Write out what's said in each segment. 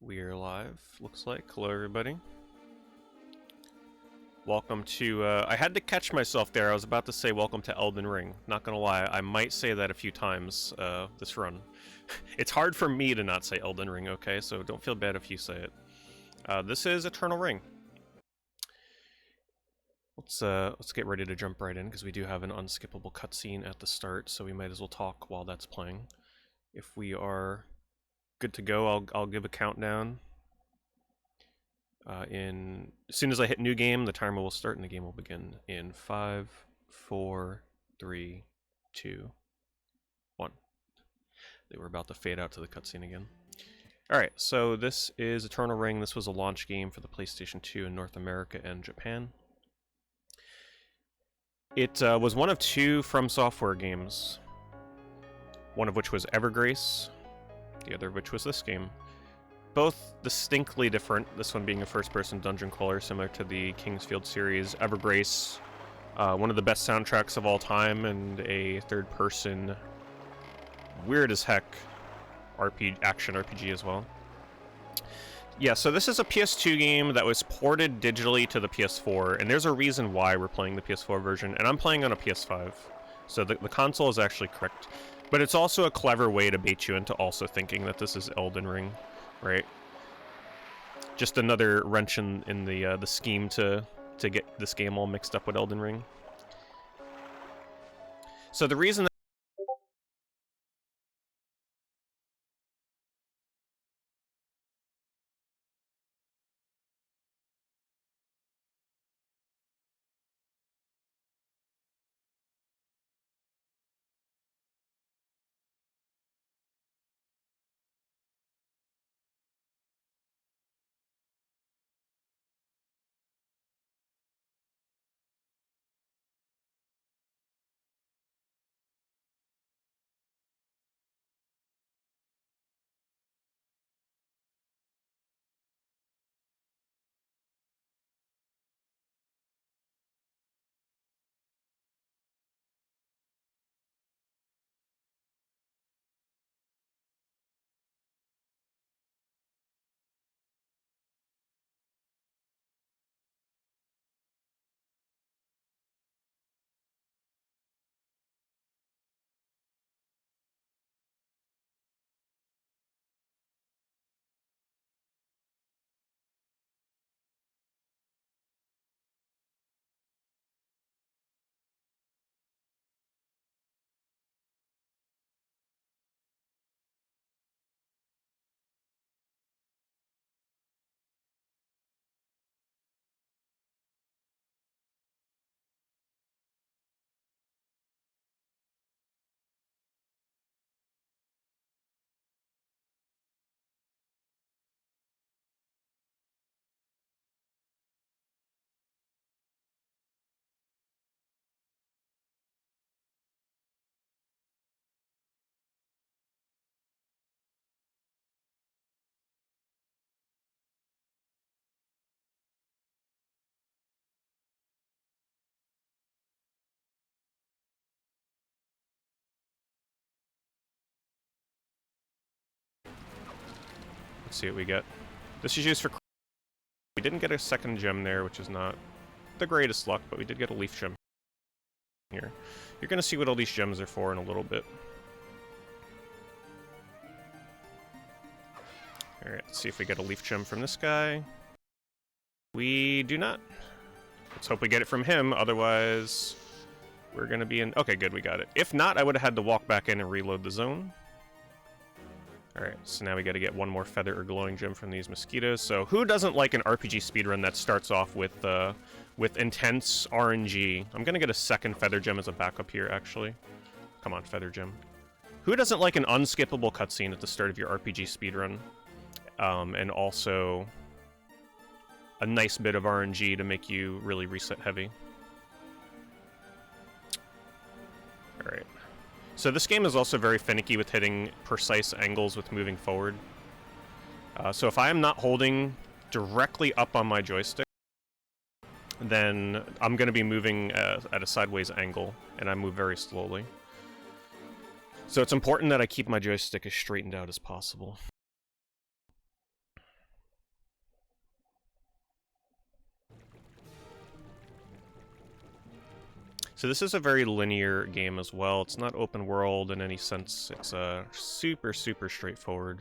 We're live, looks like. Hello, everybody. Welcome to, I had to catch myself there. I was about to say welcome to Elden Ring. Not gonna lie, I might say that a few times this run. It's hard for me to not say Elden Ring, okay? So don't feel bad if you say it. This is Eternal Ring. Let's get ready to jump right in, because we do have an unskippable cutscene at the start, so we might as well talk while that's playing. If we are good to go, I'll give a countdown. As soon as I hit new game, the timer will start and the game will begin in 5, 4, 3, 2, 1. They were about to fade out to the cutscene again. Alright, so this is Eternal Ring. This was a launch game for the PlayStation 2 in North America and Japan. It was one of two From Software games, one of which was Evergrace, the other of which was this game. Both distinctly different, this one being a first-person dungeon crawler similar to the Kingsfield series. Evergrace, one of the best soundtracks of all time, and a third-person, weird-as-heck action RPG as well. Yeah, so this is a PS2 game that was ported digitally to the PS4, and there's a reason why we're playing the PS4 version, and I'm playing on a PS5, so the console is actually correct. But it's also a clever way to bait you into also thinking that this is Elden Ring. Right, just another wrench in the scheme to get this game all mixed up with Elden Ring. So the reason that let's see what we get. This is used for. We didn't get a second gem there, which is not the greatest luck, but we did get a leaf gem here. You're gonna see what all these gems are for in a little bit. Alright, let's see if we get a leaf gem from this guy. We do not. Let's hope we get it from him, otherwise we're gonna be in... Okay, good, we got it. If not, I would have had to walk back in and reload the zone. Alright, so now we gotta get one more feather or glowing gem from these mosquitoes. So who doesn't like an RPG speedrun that starts off with intense RNG? I'm gonna get a second feather gem as a backup here, actually. Come on, feather gem. Who doesn't like an unskippable cutscene at the start of your RPG speedrun? And also a nice bit of RNG to make you really reset heavy. Alright. So this game is also very finicky with hitting precise angles with moving forward. So if I am not holding directly up on my joystick, then I'm going to be moving at a sideways angle, and I move very slowly. So it's important that I keep my joystick as straightened out as possible. So this is a very linear game as well. It's not open world in any sense. It's super, super straightforward.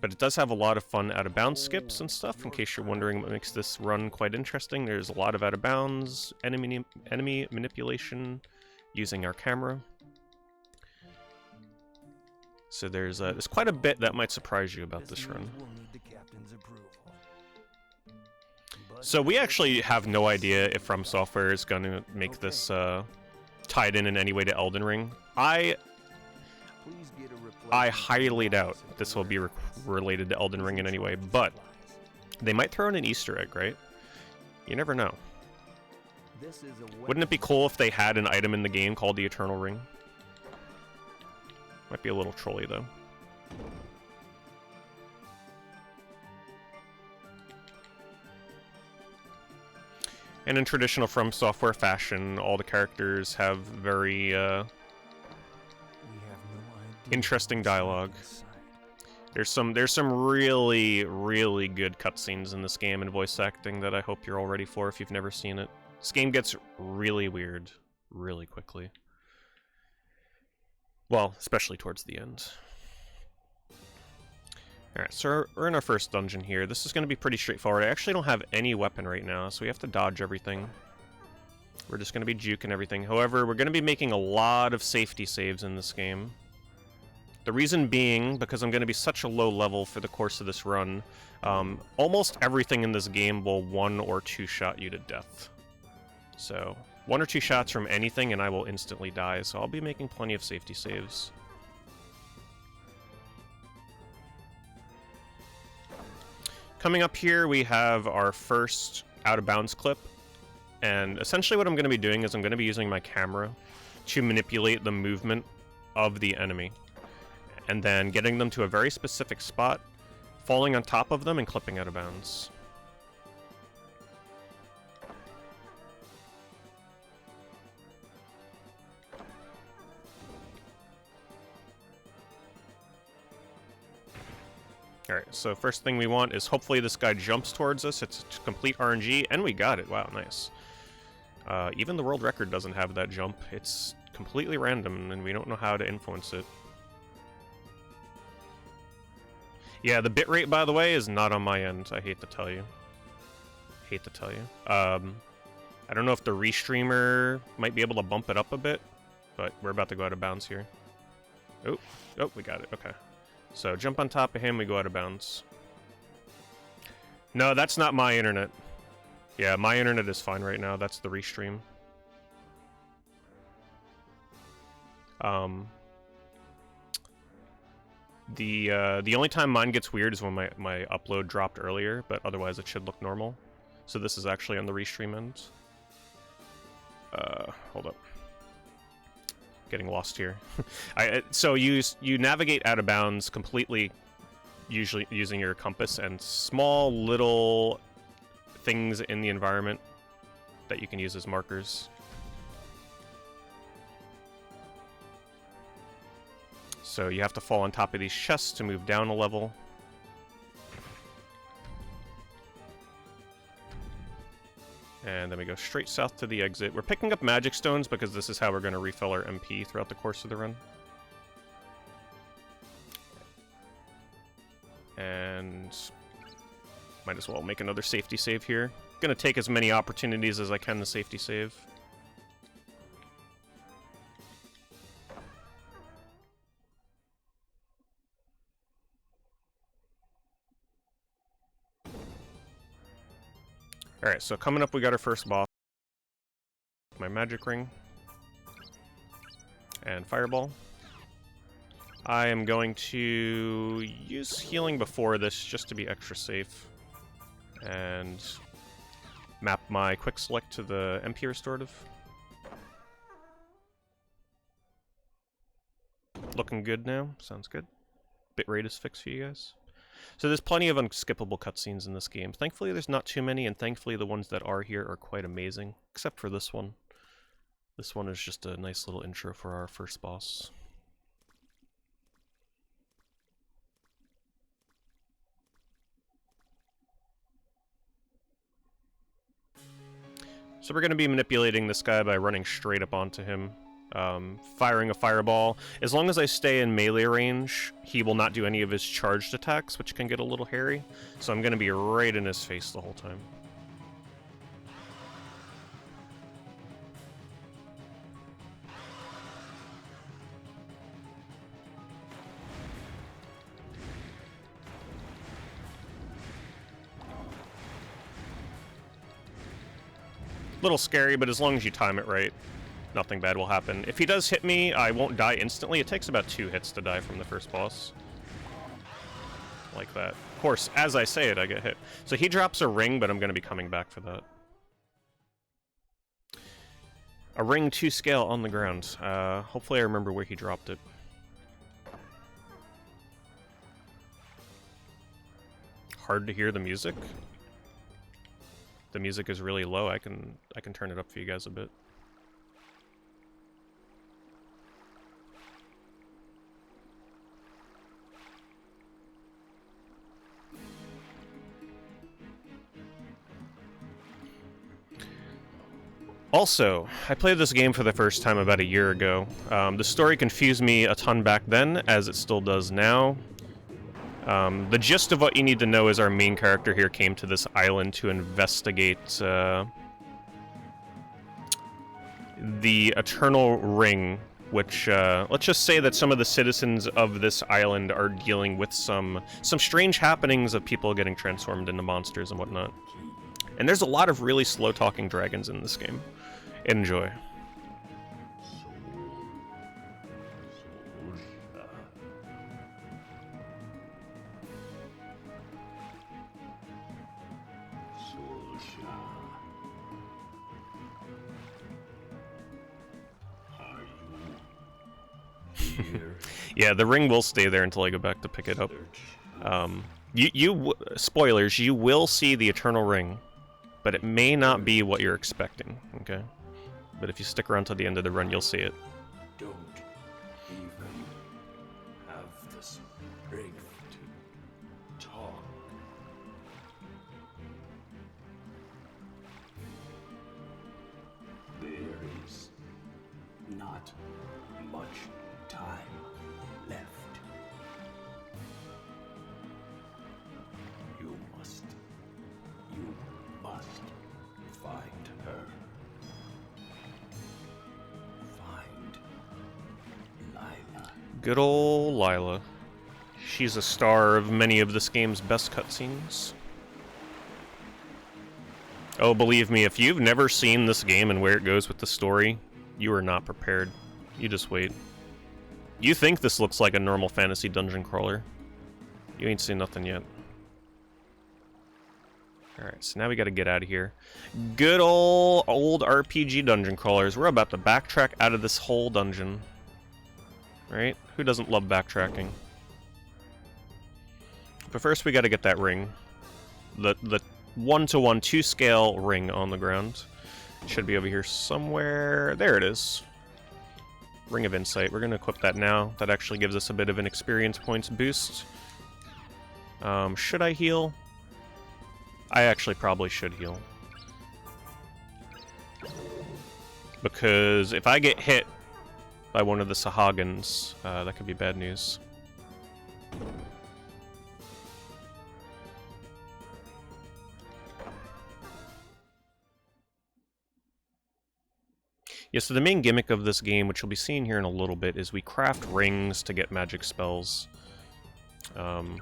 But it does have a lot of fun out-of-bounds skips and stuff, in case you're wondering what makes this run quite interesting. There's a lot of out-of-bounds, enemy manipulation, using our camera. So there's quite a bit that might surprise you about this run. So we actually have no idea if From Software is going to make this tied in any way to Elden Ring. I highly doubt this will be related to Elden Ring in any way, but they might throw in an Easter egg, right? You never know. Wouldn't it be cool if they had an item in the game called the Eternal Ring? Might be a little trolly, though. And in traditional From Software fashion, all the characters have very interesting dialogue. There's some really, really good cutscenes in this game and voice acting that I hope you're all ready for if you've never seen it. This game gets really weird really quickly. Well, especially towards the end. Alright, so we're in our first dungeon here. This is going to be pretty straightforward. I actually don't have any weapon right now, so we have to dodge everything. We're just going to be juking everything. However, we're going to be making a lot of safety saves in this game. The reason being, because I'm going to be such a low level for the course of this run, almost everything in this game will 1 or 2 shot you to death. So, 1 or 2 shots from anything and I will instantly die, so I'll be making plenty of safety saves. Coming up here, we have our first out-of-bounds clip, and essentially what I'm going to be doing is I'm going to be using my camera to manipulate the movement of the enemy, and then getting them to a very specific spot, falling on top of them, and clipping out of bounds. Alright, so first thing we want is hopefully this guy jumps towards us. It's complete RNG, and we got it. Wow, nice. Even the world record doesn't have that jump. It's completely random, and we don't know how to influence it. Yeah, the bitrate, by the way, is not on my end. I hate to tell you. Hate to tell you. I don't know if the restreamer might be able to bump it up a bit, but we're about to go out of bounds here. Oh, we got it. Okay. So jump on top of him, we go out of bounds. No, that's not my internet. Yeah, my internet is fine right now. That's the restream. The only time mine gets weird is when my upload dropped earlier, but otherwise it should look normal. So this is actually on the restream end. Hold up. Getting lost here. So you navigate out of bounds completely, usually using your compass and small little things in the environment that you can use as markers. So you have to fall on top of these chests to move down a level. And then we go straight south to the exit. We're picking up magic stones because this is how we're going to refill our MP throughout the course of the run. And might as well make another safety save here. Going to take as many opportunities as I can to safety save. Alright, so coming up we got our first boss. My magic ring. And fireball. I am going to use healing before this just to be extra safe. And map my quick select to the MP restorative. Looking good now. Sounds good. Bitrate is fixed for you guys. So there's plenty of unskippable cutscenes in this game. Thankfully there's not too many, and thankfully the ones that are here are quite amazing. Except for this one. This one is just a nice little intro for our first boss. So we're going to be manipulating this guy by running straight up onto him, firing a fireball. As long as I stay in melee range, he will not do any of his charged attacks, which can get a little hairy. So I'm going to be right in his face the whole time. Little scary, but as long as you time it right, nothing bad will happen. If he does hit me, I won't die instantly. It takes about 2 hits to die from the first boss. Like that. Of course, as I say it, I get hit. So he drops a ring, but I'm going to be coming back for that. A ring 2 scale on the ground. Hopefully I remember where he dropped it. Hard to hear the music. The music is really low. I can turn it up for you guys a bit. Also, I played this game for the first time about a year ago. The story confused me a ton back then, as it still does now. The gist of what you need to know is our main character here came to this island to investigate the Eternal Ring, which, let's just say that some of the citizens of this island are dealing with some strange happenings of people getting transformed into monsters and whatnot. And there's a lot of really slow-talking dragons in this game. Enjoy. Yeah, the ring will stay there until I go back to pick it up. Spoilers, you will see the Eternal Ring, but it may not be what you're expecting, okay? But if you stick around till the end of the run, you'll see it. Don't even have the strength to talk. There is not much time left. You must find her. Find Lila. Good ol' Lila. She's a star of many of this game's best cutscenes. Oh, believe me, if you've never seen this game and where it goes with the story, you are not prepared. You just wait. You think this looks like a normal fantasy dungeon crawler. You ain't seen nothing yet. Alright, so now we gotta get out of here. Good old RPG dungeon crawlers. We're about to backtrack out of this whole dungeon. Right? Who doesn't love backtracking? But first we gotta get that ring. The 1-to-1 2-scale ring on the ground. Should be over here somewhere. There it is. Ring of Insight. We're going to equip that now. That actually gives us a bit of an experience points boost. Should I heal? I actually probably should heal. Because if I get hit by one of the Sahagins, that could be bad news. Yeah, so the main gimmick of this game, which you'll be seeing here in a little bit, is we craft rings to get magic spells. Hold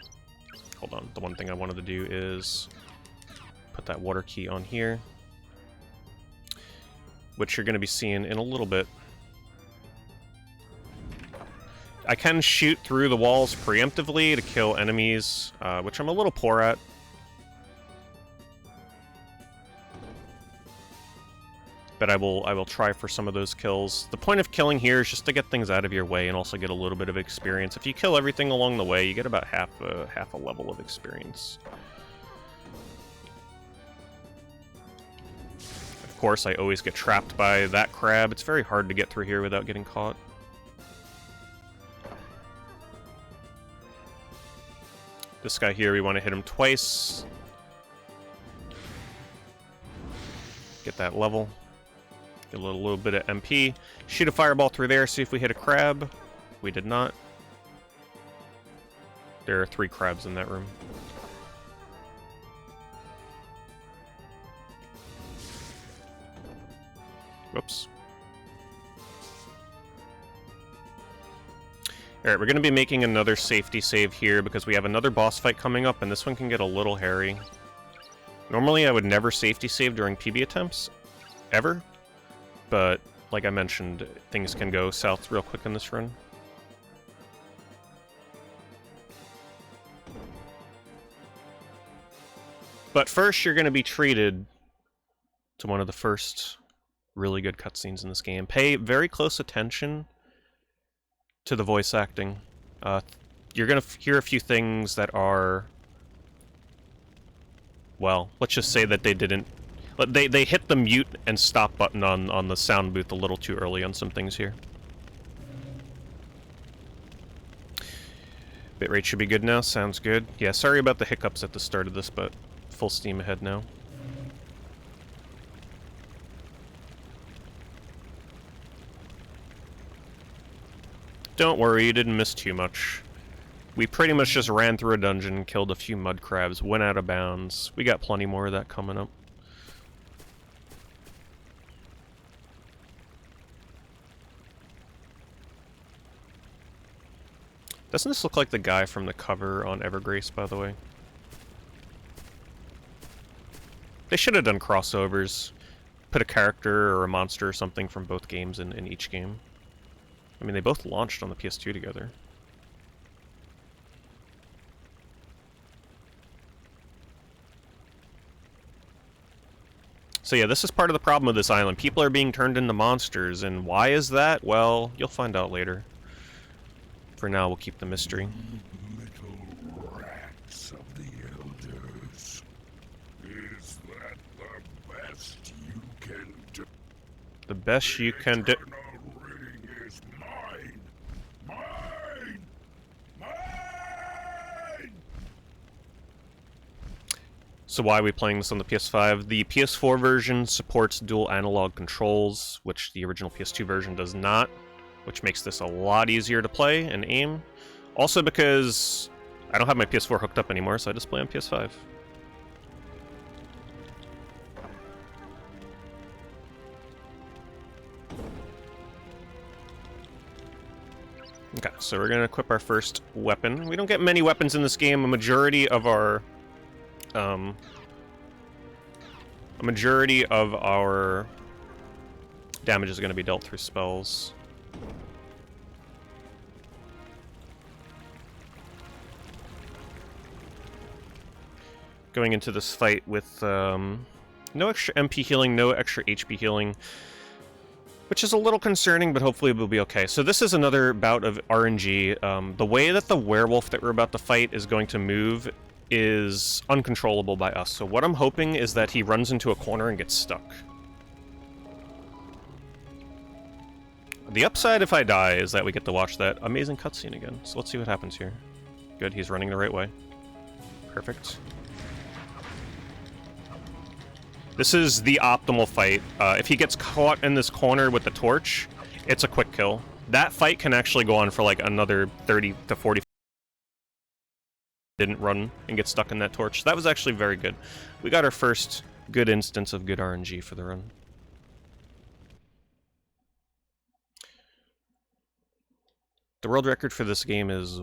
on, the one thing I wanted to do is put that water key on here, which you're going to be seeing in a little bit. I can shoot through the walls preemptively to kill enemies, which I'm a little poor at. But I will try for some of those kills. The point of killing here is just to get things out of your way and also get a little bit of experience. If you kill everything along the way, you get about half a level of experience. Of course, I always get trapped by that crab. It's very hard to get through here without getting caught. This guy here, we want to hit him twice. Get that level. Get a little bit of MP. Shoot a fireball through there, see if we hit a crab. We did not. There are 3 crabs in that room. Whoops. Alright, we're going to be making another safety save here because we have another boss fight coming up, and this one can get a little hairy. Normally, I would never safety save during PB attempts, ever, but like I mentioned, things can go south real quick in this run. But first, you're going to be treated to one of the first really good cutscenes in this game. Pay very close attention to the voice acting. You're going to hear a few things that are... Well, let's just say that they didn't... They hit the mute and stop button on the sound booth a little too early on some things here. Bitrate should be good now, sounds good. Yeah, sorry about the hiccups at the start of this, but full steam ahead now. Don't worry, you didn't miss too much. We pretty much just ran through a dungeon, killed a few mud crabs, went out of bounds. We got plenty more of that coming up. Doesn't this look like the guy from the cover on Evergrace, by the way? They should have done crossovers. Put a character or a monster or something from both games in each game. I mean, they both launched on the PS2 together. So yeah, this is part of the problem with this island. People are being turned into monsters, and why is that? Well, you'll find out later. For now, we'll keep the mystery. Little rats of the elders. Is that the best you can do? The best you can do. Eternal ring is mine. Mine. Mine. So why are we playing this on the PS5? The PS4 version supports dual analog controls, which the original PS2 version does not, which makes this a lot easier to play and aim. Also because I don't have my PS4 hooked up anymore, so I just play on PS5. Okay, so we're gonna equip our first weapon. We don't get many weapons in this game. A majority of our damage is going to be dealt through spells. Going into this fight with no extra MP healing, no extra HP healing, which is a little concerning, but hopefully we'll be okay. So this is another bout of RNG. The way that the werewolf that we're about to fight is going to move is uncontrollable by us. So what I'm hoping is that he runs into a corner and gets stuck. The upside if I die is that we get to watch that amazing cutscene again. So let's see what happens here. Good, he's running the right way. Perfect. This is the optimal fight. If he gets caught in this corner with the torch, it's a quick kill. That fight can actually go on for like another 30 to 40. Didn't run and get stuck in that torch. That was actually very good. We got our first good instance of good RNG for the run. The world record for this game is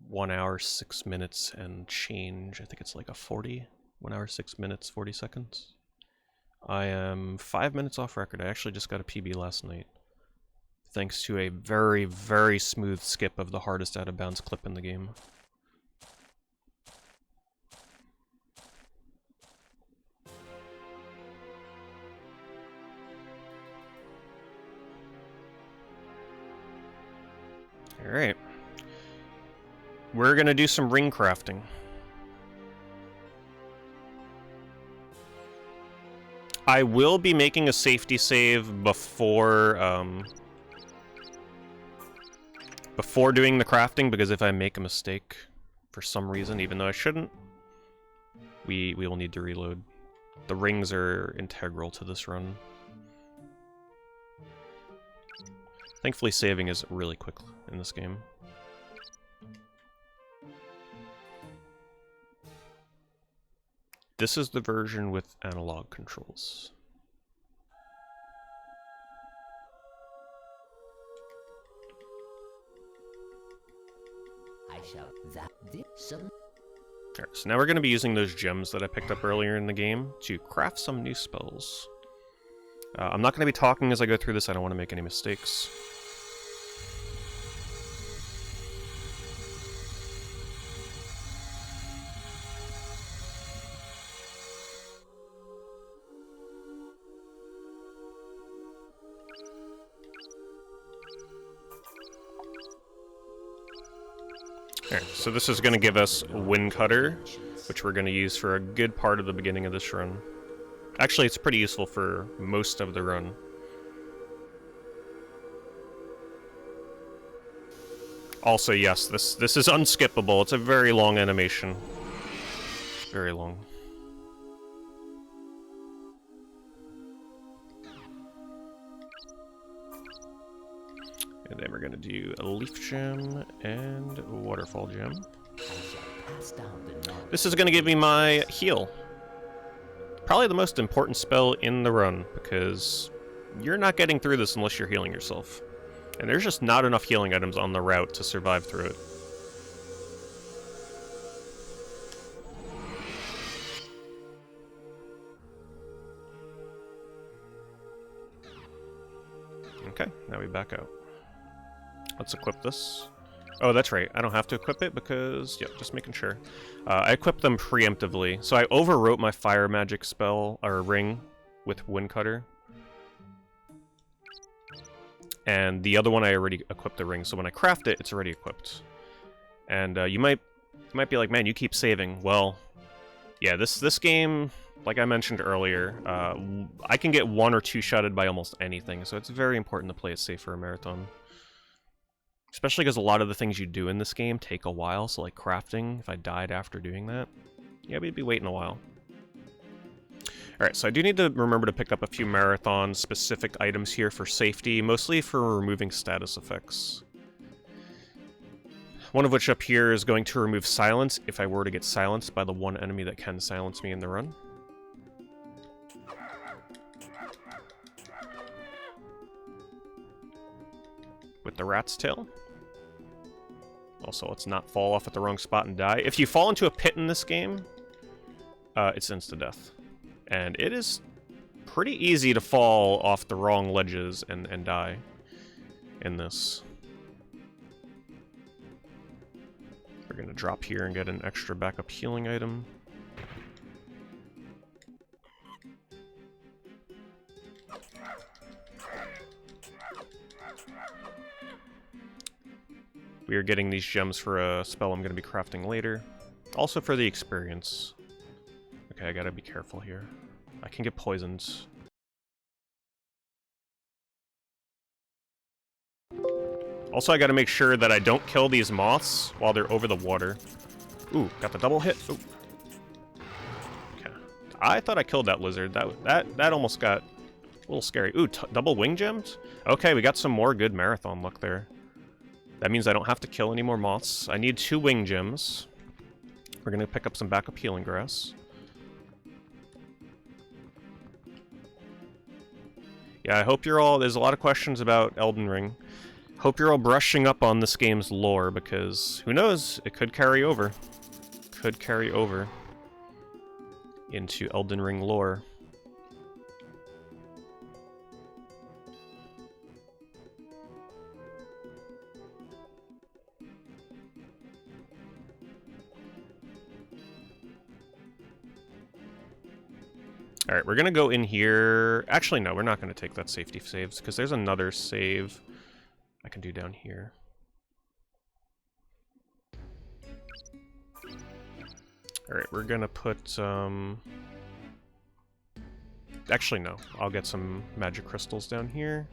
1 hour, 6 minutes and change. I think it's like a 1 hour, 6 minutes, 40 seconds. I am 5 minutes off record. I actually just got a PB last night, thanks to a very, very smooth skip of the hardest out of bounds clip in the game. Alright. We're gonna do some ring crafting. I will be making a safety save before doing the crafting, because if I make a mistake for some reason, even though I shouldn't, we will need to reload. The rings are integral to this run. Thankfully, saving is really quick in this game. This is the version with analog controls. I shall that this some Alright, so now we're going to be using those gems that I picked up earlier in the game to craft some new spells. I'm not going to be talking as I go through this, I don't want to make any mistakes. Alright, so this is going to give us Wind Cutter, which we're going to use for a good part of the beginning of this run. Actually, it's pretty useful for most of the run. Also, yes, this is unskippable. It's a very long animation. Very long. And then we're going to do a Leaf Gem and a Waterfall Gem. This is going to give me my heal. Probably the most important spell in the run, because you're not getting through this unless you're healing yourself. And there's just not enough healing items on the route to survive through it. Okay, now we back out. Let's equip this. Oh, that's right. I don't have to equip it because... Yep, just making sure. I equipped them preemptively. So I overwrote my fire magic spell, or ring, with Wind Cutter. And the other one I already equipped the ring, so when I craft it, it's already equipped. And you might be like, man, you keep saving. Well, yeah, this game, like I mentioned earlier, I can get 1 or 2 shotted by almost anything, so it's very important to play it safe for a marathon. Especially because a lot of the things you do in this game take a while, so like crafting, if I died after doing that, yeah, we'd be waiting a while. Alright, so I do need to remember to pick up a few marathon-specific items here for safety, mostly for removing status effects. One of which up here is going to remove silence if I were to get silenced by the one enemy that can silence me in the run. With the rat's tail. Also, let's not fall off at the wrong spot and die. If you fall into a pit in this game, it's insta-death. And it is pretty easy to fall off the wrong ledges and die in this. We're going to drop here and get an extra backup healing item. We are getting these gems for a spell I'm going to be crafting later. Also for the experience. Okay, I gotta be careful here. I can get poisoned. Also, I gotta make sure that I don't kill these moths while they're over the water. Ooh, got the double hit. Ooh. Okay. I thought I killed that lizard. That almost got a little scary. Ooh, double wing gems? Okay, we got some more good marathon luck there. That means I don't have to kill any more moths. I need 2 wing gems. We're gonna pick up some backup healing grass. Yeah, I hope you're all... There's a lot of questions about Elden Ring. Hope you're all brushing up on this game's lore, because who knows? It could carry over. Could carry over into Elden Ring lore. Alright, we're gonna go in here... Actually, no, we're not gonna take that safety saves, because there's another save I can do down here. Alright, we're gonna put, Actually, no. I'll get some magic crystals down here.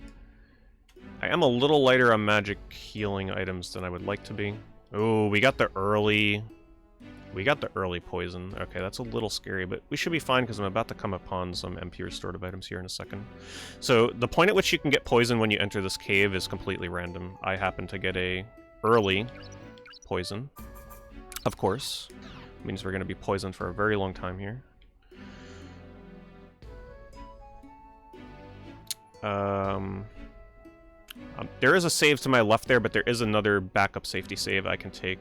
I am a little lighter on magic healing items than I would like to be. Oh, we got the early We got the early poison. Okay, that's a little scary, but we should be fine because I'm about to come upon some MP restorative items here in a second. So the point at which you can get poison when you enter this cave is completely random. I happen to get a early poison, of course. Means we're going to be poisoned for a very long time here. There is a save to my left there, but there is another backup safety save I can take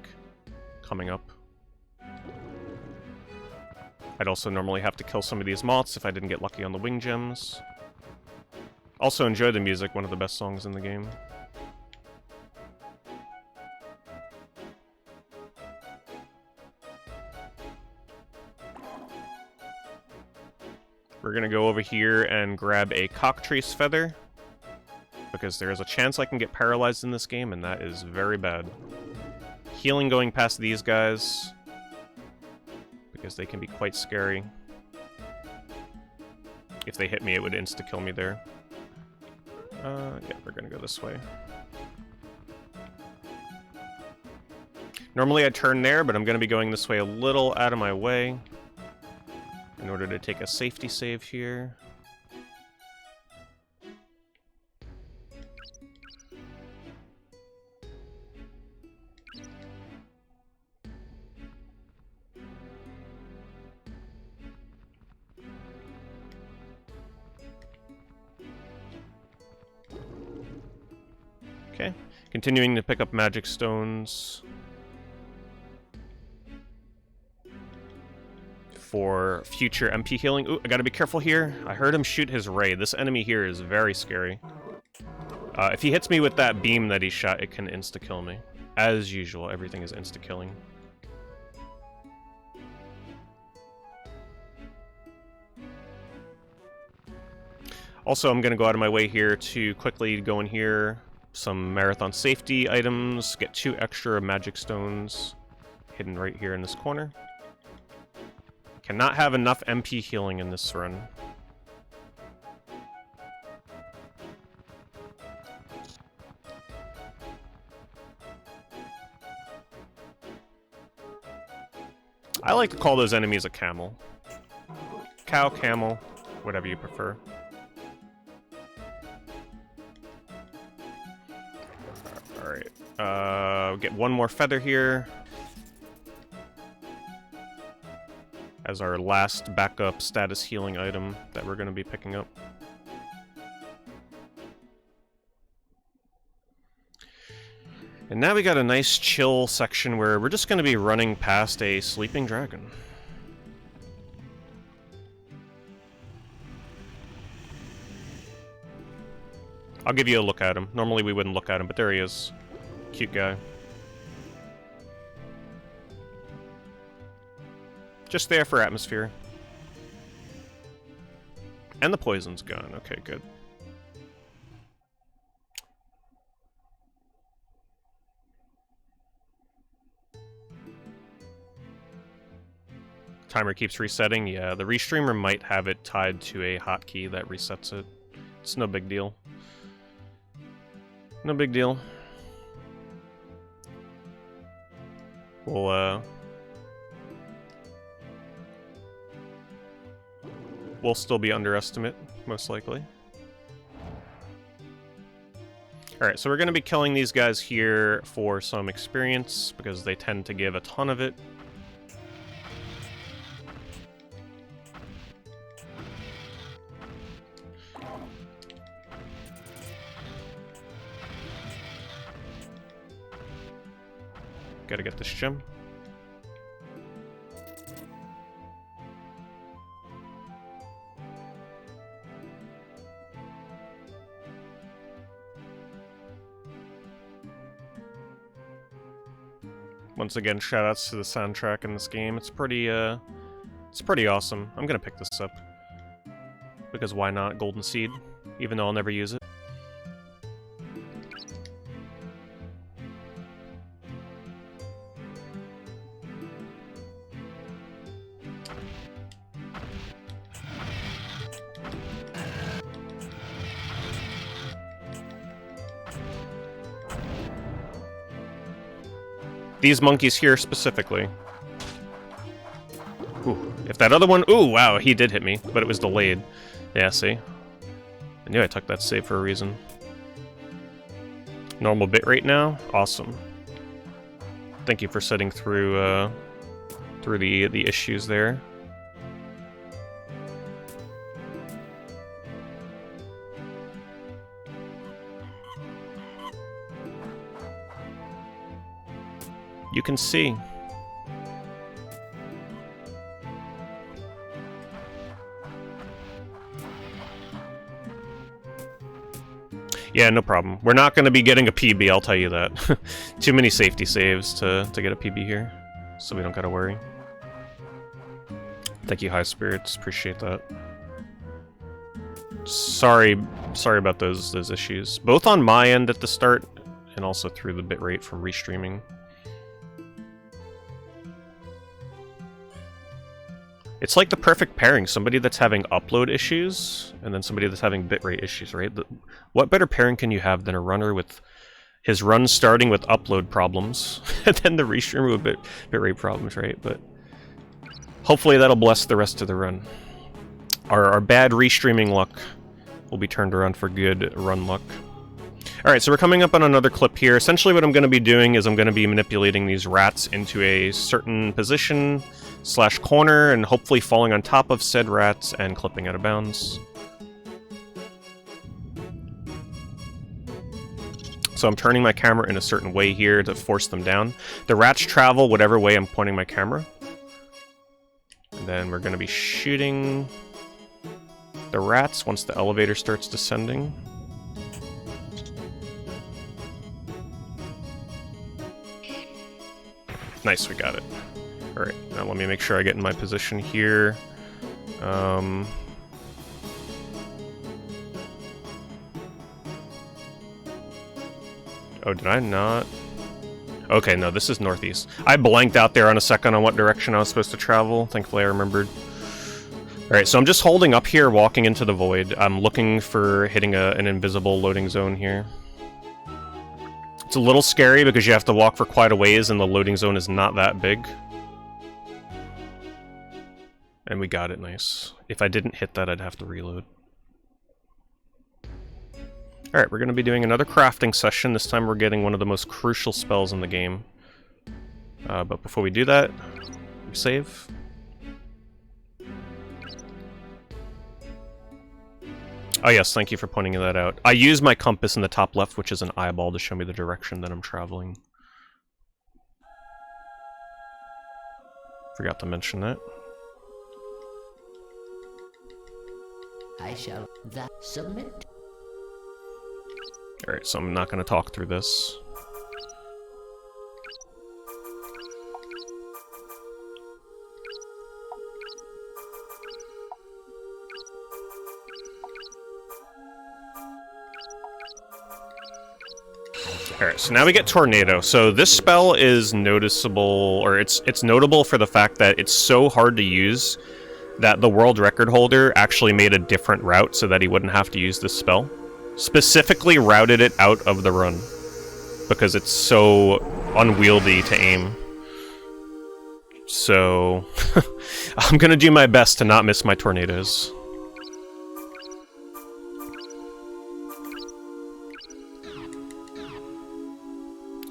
coming up. I'd also normally have to kill some of these moths if I didn't get lucky on the wing gems. Also enjoy the music, one of the best songs in the game. We're gonna go over here and grab a cockatrice feather, because there is a chance I can get paralyzed in this game, and that is very bad. Healing going past these guys, because they can be quite scary. If they hit me, it would insta-kill me there. Yeah, we're gonna go this way. Normally I'd turn there, but I'm gonna be going this way a little out of my way in order to take a safety save here. Okay, continuing to pick up magic stones for future MP healing. Ooh, I gotta be careful here. I heard him shoot his ray. This enemy here is very scary. If he hits me with that beam that he shot, it can insta-kill me. As usual, everything is insta-killing. Also, I'm gonna go out of my way here to quickly go in here. Some marathon safety items, get 2 extra magic stones hidden right here in this corner. Cannot have enough MP healing in this run. I like to call those enemies a camel. Cow, camel, whatever you prefer. Alright, get 1 more feather here as our last backup status healing item that we're going to be picking up. And now we got a nice chill section where we're just going to be running past a sleeping dragon. I'll give you a look at him. Normally we wouldn't look at him, but there he is. Cute guy. Just there for atmosphere. And the poison's gone. Okay, good. Timer keeps resetting. Yeah, the restreamer might have it tied to a hotkey that resets it. It's no big deal. No big deal. We'll still be underestimate, most likely. Alright, so we're going to be killing these guys here for some experience, because they tend to give a ton of it. Gotta get this gem. Once again, shoutouts to the soundtrack in this game. It's pretty awesome. I'm gonna pick this up. Because why not? Golden Seed. Even though I'll never use it. These monkeys here specifically. If that other one... Ooh, wow, he did hit me, but it was delayed. Yeah, see? I knew I took that save for a reason. Normal bitrate now? Awesome. Thank you for setting through the issues there. You can see. Yeah, no problem. We're not going to be getting a PB, I'll tell you that. Too many safety saves to get a PB here, so we don't gotta worry. Thank you, High Spirits. Appreciate that. Sorry about those issues. Both on my end at the start, and also through the bitrate from restreaming. It's like the perfect pairing. Somebody that's having upload issues, and then somebody that's having bitrate issues, right? What better pairing can you have than a runner with his run starting with upload problems, and then the restreamer with bitrate problems, right? But hopefully that'll bless the rest of the run. Our bad restreaming luck will be turned around for good run luck. Alright, so we're coming up on another clip here. Essentially what I'm going to be doing is I'm going to be manipulating these rats into a certain position / corner, and hopefully falling on top of said rats and clipping out of bounds. So I'm turning my camera in a certain way here to force them down. The rats travel whatever way I'm pointing my camera. And then we're going to be shooting the rats once the elevator starts descending. Nice, we got it. Alright, now let me make sure I get in my position here. Oh, did I not? Okay, no, this is northeast. I blanked out there on a second on what direction I was supposed to travel. Thankfully I remembered. Alright, so I'm just holding up here, walking into the void. I'm looking for hitting an invisible loading zone here. It's a little scary because you have to walk for quite a ways and the loading zone is not that big. And we got it, nice. If I didn't hit that, I'd have to reload. Alright, we're going to be doing another crafting session. This time we're getting one of the most crucial spells in the game. But before we do that, we save. Oh yes, thank you for pointing that out. I use my compass in the top left, which is an eyeball, to show me the direction that I'm traveling. Forgot to mention that. I shall submit. Alright, so I'm not going to talk through this. Alright, so now we get Tornado. So this spell is noticeable, or it's notable for the fact that it's so hard to use that the world record holder actually made a different route so that he wouldn't have to use this spell. Specifically routed it out of the run because it's so unwieldy to aim. So I'm gonna do my best to not miss my tornadoes.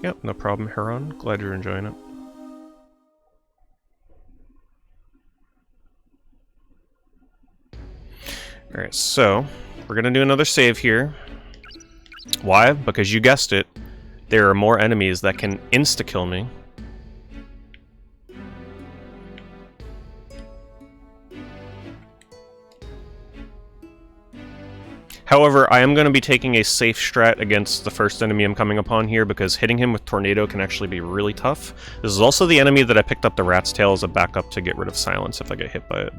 Yep, no problem, Heron. Glad you're enjoying it. Alright, so we're gonna do another save here. Why? Because you guessed it, there are more enemies that can insta-kill me. However, I am going to be taking a safe strat against the first enemy I'm coming upon here, because hitting him with Tornado can actually be really tough. This is also the enemy that I picked up the Rat's Tail as a backup to get rid of silence if I get hit by it.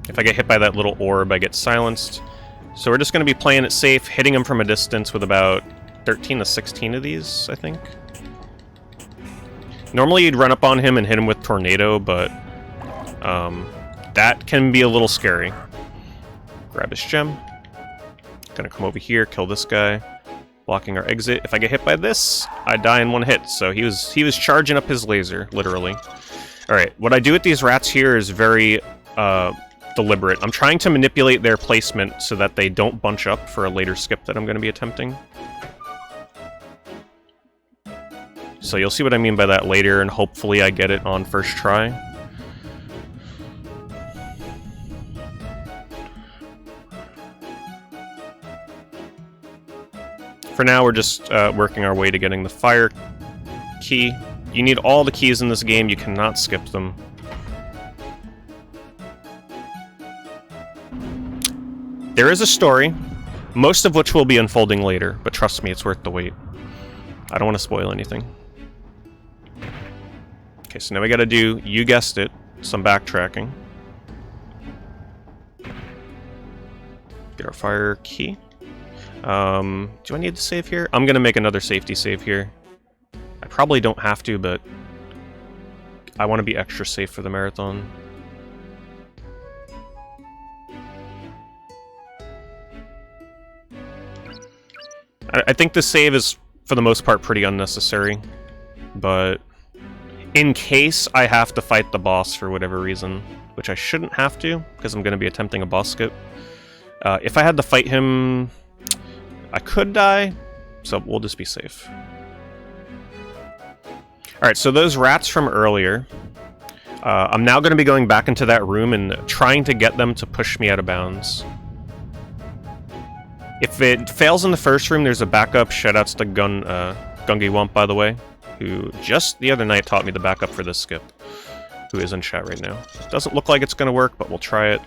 If I get hit by that little orb, I get silenced. So we're just going to be playing it safe, hitting him from a distance with about 13 to 16 of these, I think. Normally you'd run up on him and hit him with Tornado, but that can be a little scary. Grab his gem. Gonna come over here, kill this guy. blocking our exit. If I get hit by this, I die in one hit. So he was charging up his laser, literally. All right, what I do with these rats here is very deliberate. I'm trying to manipulate their placement so that they don't bunch up for a later skip that I'm going to be attempting. So you'll see what I mean by that later, and hopefully I get it on first try. For now, we're just working our way to getting the fire key. You need all the keys in this game, you cannot skip them. There is a story, most of which will be unfolding later, but trust me, it's worth the wait. I don't want to spoil anything. Okay, so now we gotta do, you guessed it, some backtracking. Get our fire key. Do I need to save here? I'm gonna make another safety save here. I probably don't have to, but I want to be extra safe for the marathon. I think the save is, for the most part, pretty unnecessary, but in case I have to fight the boss for whatever reason, which I shouldn't have to, because I'm going to be attempting a boss skip. If I had to fight him, I could die, so we'll just be safe. Alright, so those rats from earlier, I'm now going to be going back into that room and trying to get them to push me out of bounds. If it fails in the first room, there's a backup. Shoutouts to Gungy Wump, by the way, who just the other night taught me the backup for this skip, who is in chat right now. Doesn't look like it's going to work, but we'll try it.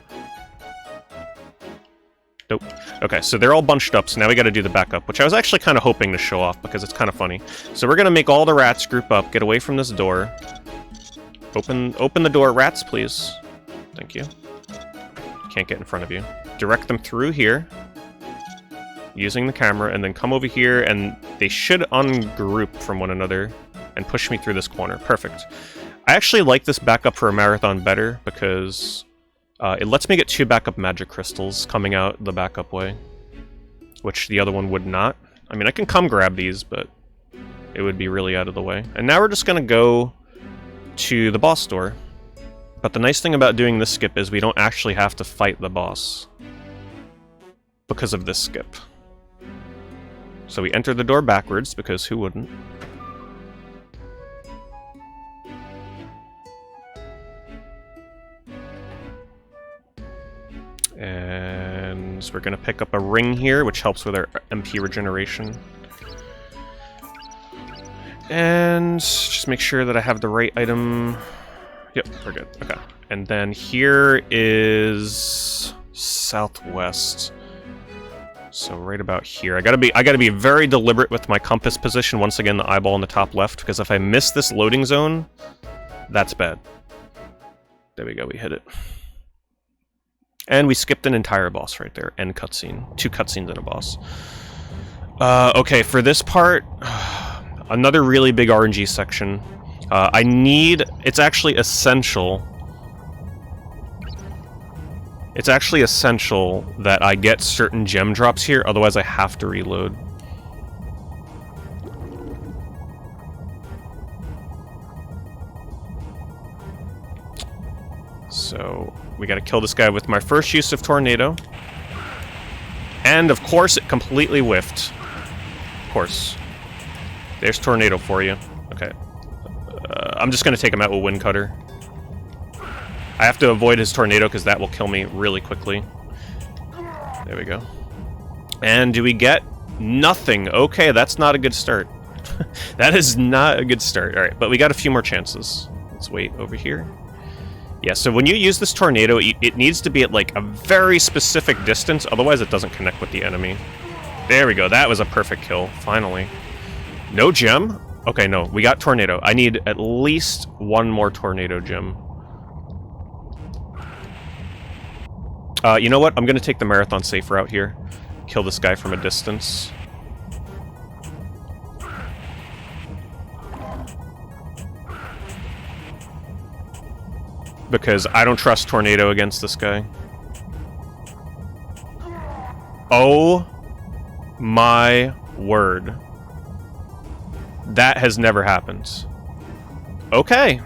Nope. Okay, so they're all bunched up, so now we gotta do the backup, which I was actually kind of hoping to show off, because it's kind of funny. So we're gonna make all the rats group up, get away from this door. Open the door, rats, please. Thank you. Can't get in front of you. Direct them through here, using the camera, and then come over here, and they should ungroup from one another and push me through this corner. Perfect. I actually like this backup for a marathon better, because it lets me get 2 backup magic crystals coming out the backup way, which the other one would not. I mean, I can come grab these, but it would be really out of the way. And now we're just going to go to the boss door. But the nice thing about doing this skip is we don't actually have to fight the boss because of this skip. So we enter the door backwards, because who wouldn't? And we're going to pick up a ring here, which helps with our MP regeneration. And just make sure that I have the right item. Yep, we're good. Okay. And then here is southwest. So right about here. I gotta be very deliberate with my compass position. Once again, the eyeball in the top left, because if I miss this loading zone, that's bad. There we go, we hit it. And we skipped an entire boss right there. End cutscene. 2 cutscenes and a boss. Okay, for this part, another really big RNG section. It's actually essential. It's actually essential that I get certain gem drops here, otherwise I have to reload. So we gotta kill this guy with my first use of Tornado. And of course it completely whiffed. Of course. There's Tornado for you. Okay. I'm just gonna take him out with Wind Cutter. I have to avoid his Tornado because that will kill me really quickly. There we go. And do we get nothing? Okay, that's not a good start. That is not a good start. Alright, but we got a few more chances. Let's wait over here. Yeah, so when you use this Tornado, it needs to be at like a very specific distance, otherwise it doesn't connect with the enemy. There we go, that was a perfect kill, finally. No gem? Okay, no, we got Tornado. I need at least 1 more Tornado gem. You know what? I'm gonna take the marathon safe route here. Kill this guy from a distance. Because I don't trust Tornado against this guy. Oh my word. That has never happened. Okay.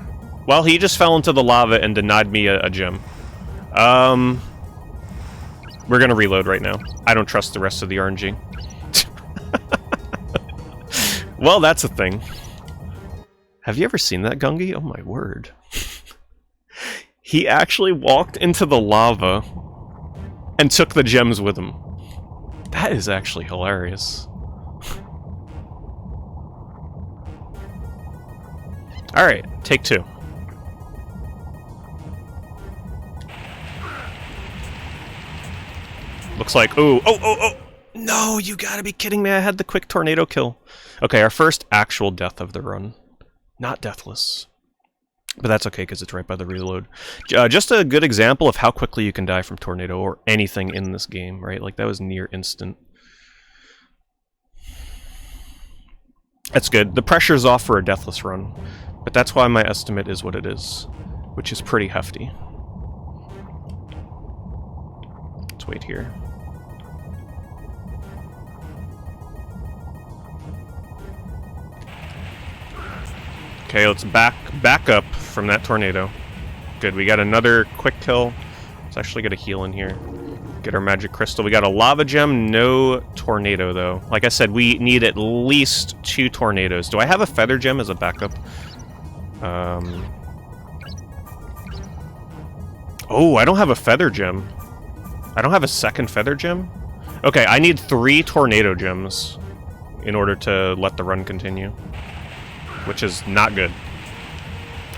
Well, he just fell into the lava and denied me a gem. We're gonna reload right now. I don't trust the rest of the RNG. Well, that's a thing. Have you ever seen that, Gungi? Oh my word. He actually walked into the lava and took the gems with him. That is actually hilarious. Alright, take 2. Looks like, oh! No, you gotta be kidding me, I had the quick tornado kill. Okay, our first actual death of the run. Not deathless. But that's okay, because it's right by the reload. Just a good example of how quickly you can die from tornado or anything in this game, right? Like, that was near instant. That's good. The pressure's off for a deathless run. But that's why my estimate is what it is, which is pretty hefty. Let's wait here. Okay, let's back up from that tornado. Good, we got another quick kill. Let's actually get a heal in here. Get our magic crystal. We got a lava gem, no tornado though. Like I said, we need at least 2 tornadoes. Do I have a feather gem as a backup? Oh, I don't have a feather gem. I don't have a second feather gem? Okay, I need 3 tornado gems in order to let the run continue. Which is not good.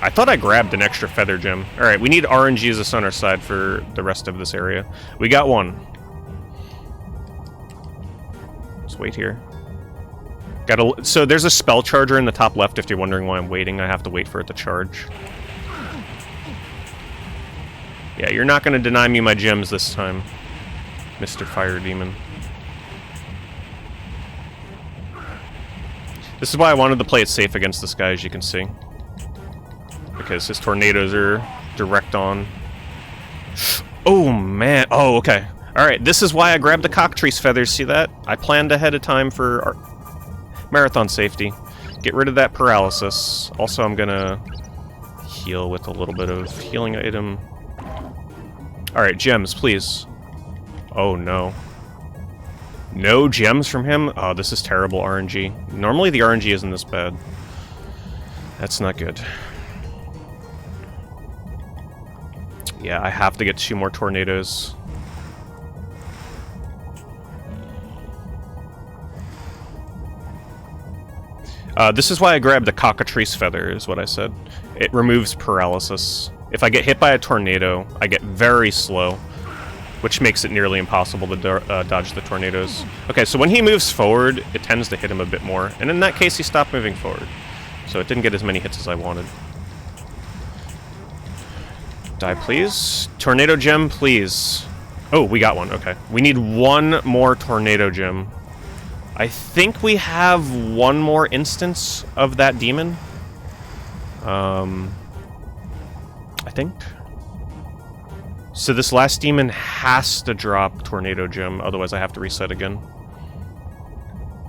I thought I grabbed an extra feather gem. Alright, we need RNGs on our side for the rest of this area. We got 1. Let's wait here. So there's a spell charger in the top left if you're wondering why I'm waiting. I have to wait for it to charge. Yeah, you're not going to deny me my gems this time, Mr. Fire Demon. This is why I wanted to play it safe against this guy, as you can see. Because his tornadoes are direct on. Oh, man. Oh, okay. Alright, this is why I grabbed the cockatrice feathers. See that? I planned ahead of time for our marathon safety. Get rid of that paralysis. Also, I'm gonna heal with a little bit of healing item. Alright, gems, please. Oh, no. No gems from him? Oh, this is terrible RNG. Normally the RNG isn't this bad. That's not good. Yeah, I have to get 2 more tornadoes. This is why I grabbed the cockatrice feather, is what I said. It removes paralysis. If I get hit by a tornado, I get very slow, which makes it nearly impossible to dodge the tornadoes. Okay, so when he moves forward, it tends to hit him a bit more, and in that case, he stopped moving forward. So it didn't get as many hits as I wanted. Die, please. Tornado gem, please. Oh, we got one, okay. We need 1 more tornado gem. I think we have 1 more instance of that demon. I think. So this last demon has to drop tornado gem, otherwise I have to reset again.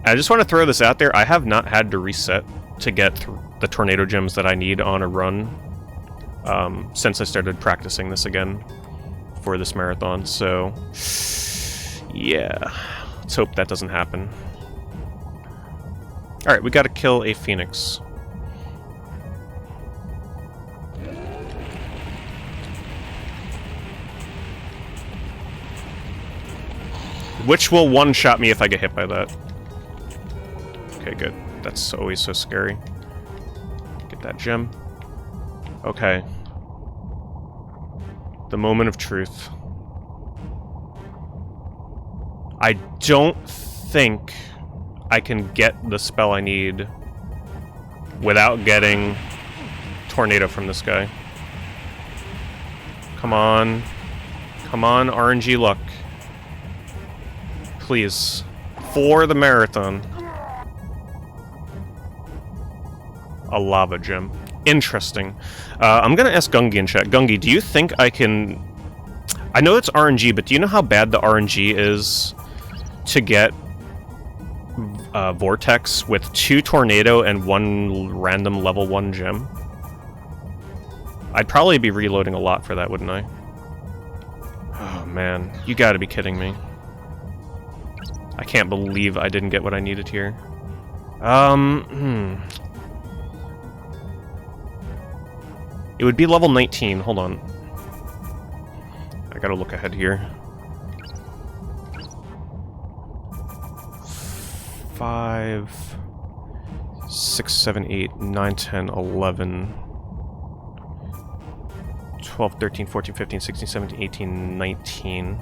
I just want to throw this out there. I have not had to reset to get the tornado gems that I need on a run since I started practicing this again for this marathon. So yeah, let's hope that doesn't happen. Alright, we gotta kill a phoenix. Which will one-shot me if I get hit by that. Okay, good. That's always so scary. Get that gem. Okay. The moment of truth. I don't think I can get the spell I need without getting tornado from this guy. Come on. Come on, RNG luck. Please. For the marathon. A lava gem. Interesting. I'm gonna ask Gungi in chat. Gungi, do you think I can... I know it's RNG, but do you know how bad the RNG is to get Vortex with 2 Tornado and 1 random level 1 gem, I'd probably be reloading a lot for that, wouldn't I? Oh man, you gotta be kidding me. I can't believe I didn't get what I needed here. It would be level 19, hold on. I gotta look ahead here. 5, 6, 7, 8, 9, 10, 11, 12, 13, 14, 15, 16, 17, 18, 19.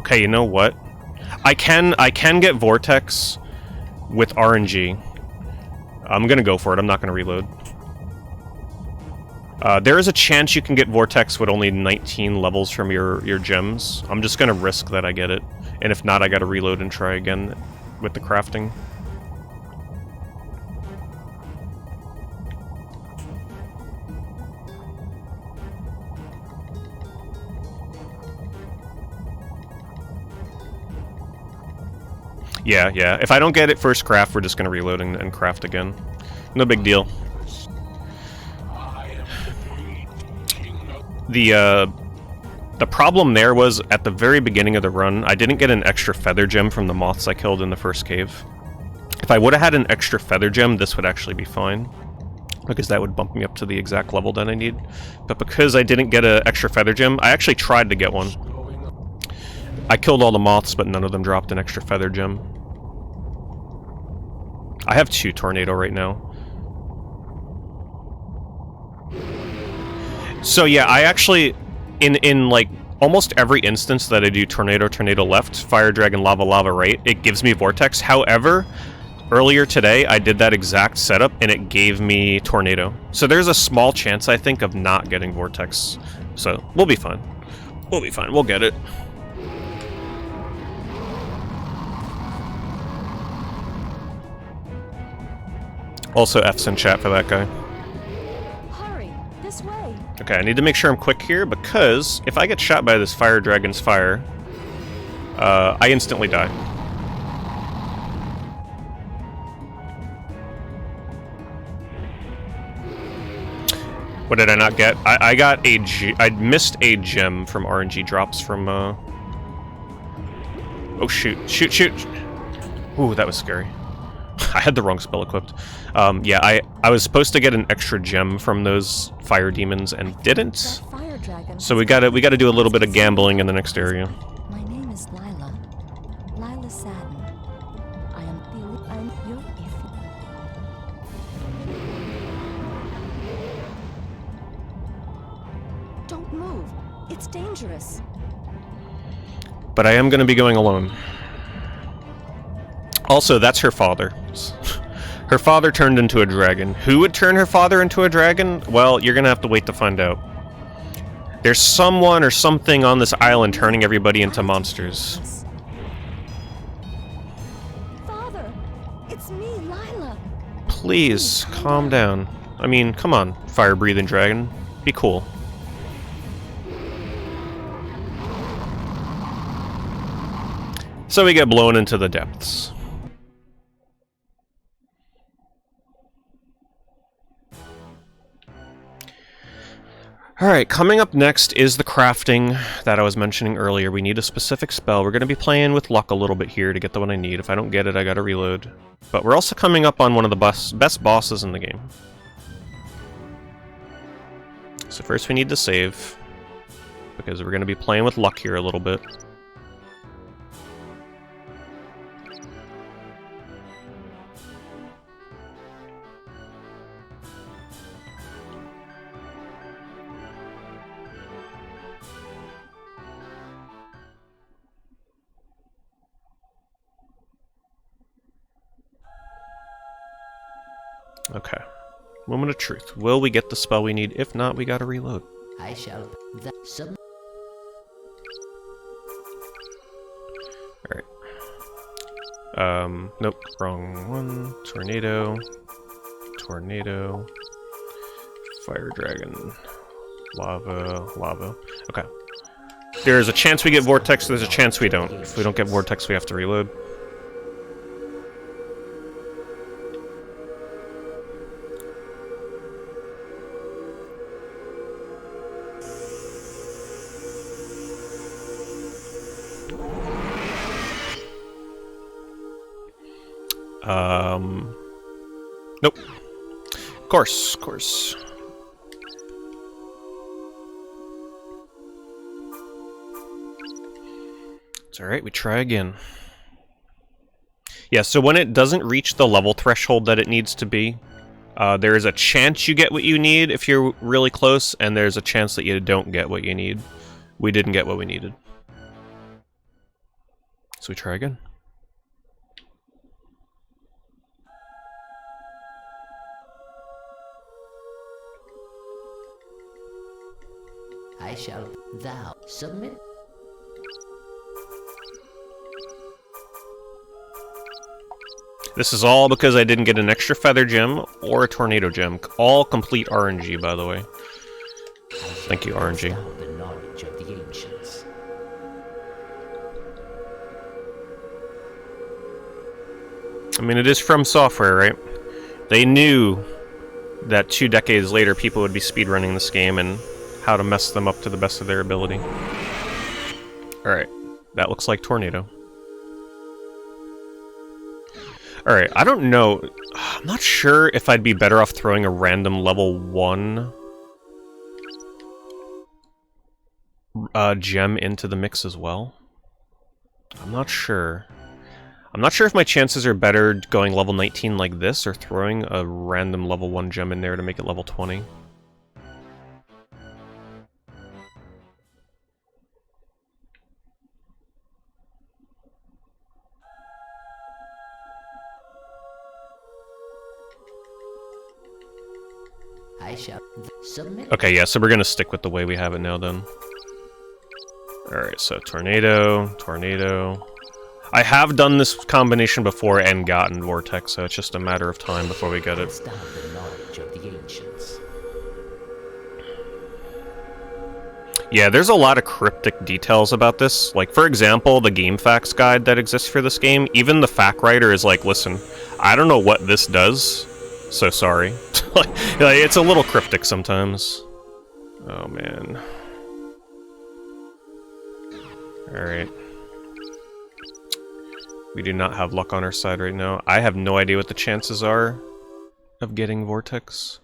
Okay, you know what? I can get Vortex with RNG. I'm gonna go for it. I'm not gonna reload. There is a chance you can get Vortex with only 19 levels from your gems. I'm just gonna risk that I get it. And if not, I gotta reload and try again with the crafting. Yeah, yeah. If I don't get it first craft, we're just gonna reload and craft again. No big deal. The problem there was, at the very beginning of the run, I didn't get an extra feather gem from the moths I killed in the first cave. If I would have had an extra feather gem, this would actually be fine, because that would bump me up to the exact level that I need. But because I didn't get an extra feather gem, I actually tried to get one. I killed all the moths, but none of them dropped an extra feather gem. I have 2 tornado right now. So yeah, I actually, in like almost every instance that I do tornado left, fire dragon, lava right, it gives me vortex. However, earlier today I did that exact setup and it gave me tornado. So there's a small chance, I think, of not getting vortex. So we'll be fine. We'll be fine. We'll get it. Also, F's in chat for that guy. Hurry, this way. Okay, I need to make sure I'm quick here, because if I get shot by this fire dragon's fire, I instantly die. What did I not get? I got a I missed a gem from RNG drops from, Oh, shoot. Shoot, shoot! Ooh, that was scary. I had the wrong spell equipped. Yeah, I was supposed to get an extra gem from those fire demons and didn't. Fire dragon So we gotta do a little bit of gambling in the next area. My name is Lila. Lila Sadden. I'm your iffy. Don't move. It's dangerous. But I am gonna be going alone. Also, that's her father. Her father turned into a dragon. Who would turn her father into a dragon? Well, you're gonna have to wait to find out. There's someone or something on this island turning everybody into monsters. Father, it's me, Lila. Please, calm down. I mean, come on, fire-breathing dragon. Be cool. So we get blown into the depths. Alright, coming up next is the crafting that I was mentioning earlier. We need a specific spell. We're going to be playing with luck a little bit here to get the one I need. If I don't get it, I gotta reload. But we're also coming up on one of the best bosses in the game. So first we need to save, because we're going to be playing with luck here a little bit. Okay. Moment of truth. Will we get the spell we need? If not, we gotta reload. I shall submit. Alright. Nope. Wrong one. Tornado. Tornado. Fire dragon. Lava. Okay. There's a chance we get vortex, there's a chance we don't. If we don't get vortex, we have to reload. Nope. Of course. It's alright, we try again. Yeah, so when it doesn't reach the level threshold that it needs to be, there is a chance you get what you need if you're really close, and there's a chance that you don't get what you need. We didn't get what we needed. So we try again. I shall thou submit. This is all because I didn't get an extra feather gem or a tornado gem. All complete RNG, by the way. Thank you, RNG. The knowledge of the ancients. I mean, it is From Software, right? They knew that 2 decades later people would be speedrunning this game and how to mess them up to the best of their ability. Alright, that looks like tornado. Alright, I don't know. I'm not sure if I'd be better off throwing a random level 1 gem into the mix as well. I'm not sure. I'm not sure if my chances are better going level 19 like this or throwing a random level 1 gem in there to make it level 20. I shall submit. Okay, yeah, so we're gonna stick with the way we have it now then. Alright, so tornado, tornado. I have done this combination before and gotten Vortex, so it's just a matter of time before we get it. Down the knowledge of the ancients. Yeah, there's a lot of cryptic details about this. Like, for example, the game facts guide that exists for this game, even the fact writer is like, listen, I don't know what this does, so sorry. Like, it's a little cryptic sometimes. Oh, man. Alright. We do not have luck on our side right now. I have no idea what the chances are of getting Vortex.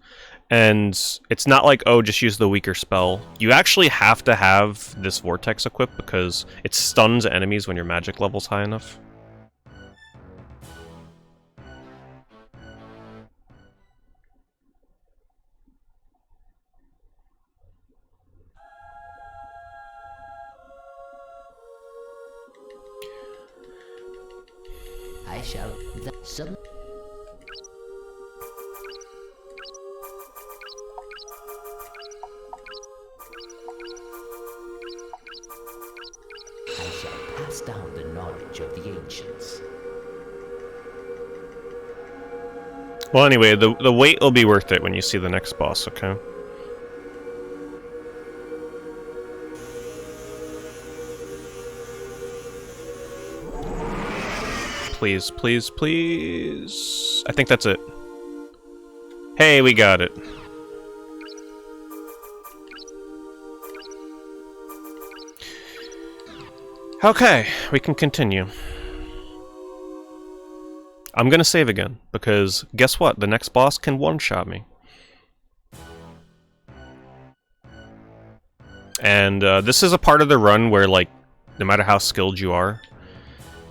And it's not like, oh, just use the weaker spell. You actually have to have this Vortex equipped because it stuns enemies when your magic level's high enough. I shall submit. I shall pass down the knowledge of the ancients. Well, anyway, the wait will be worth it when you see the next boss, okay? Please, please, please. I think that's it. Hey, we got it. Okay, we can continue. I'm gonna save again, because guess what? The next boss can one-shot me. And this is a part of the run where, like, no matter how skilled you are,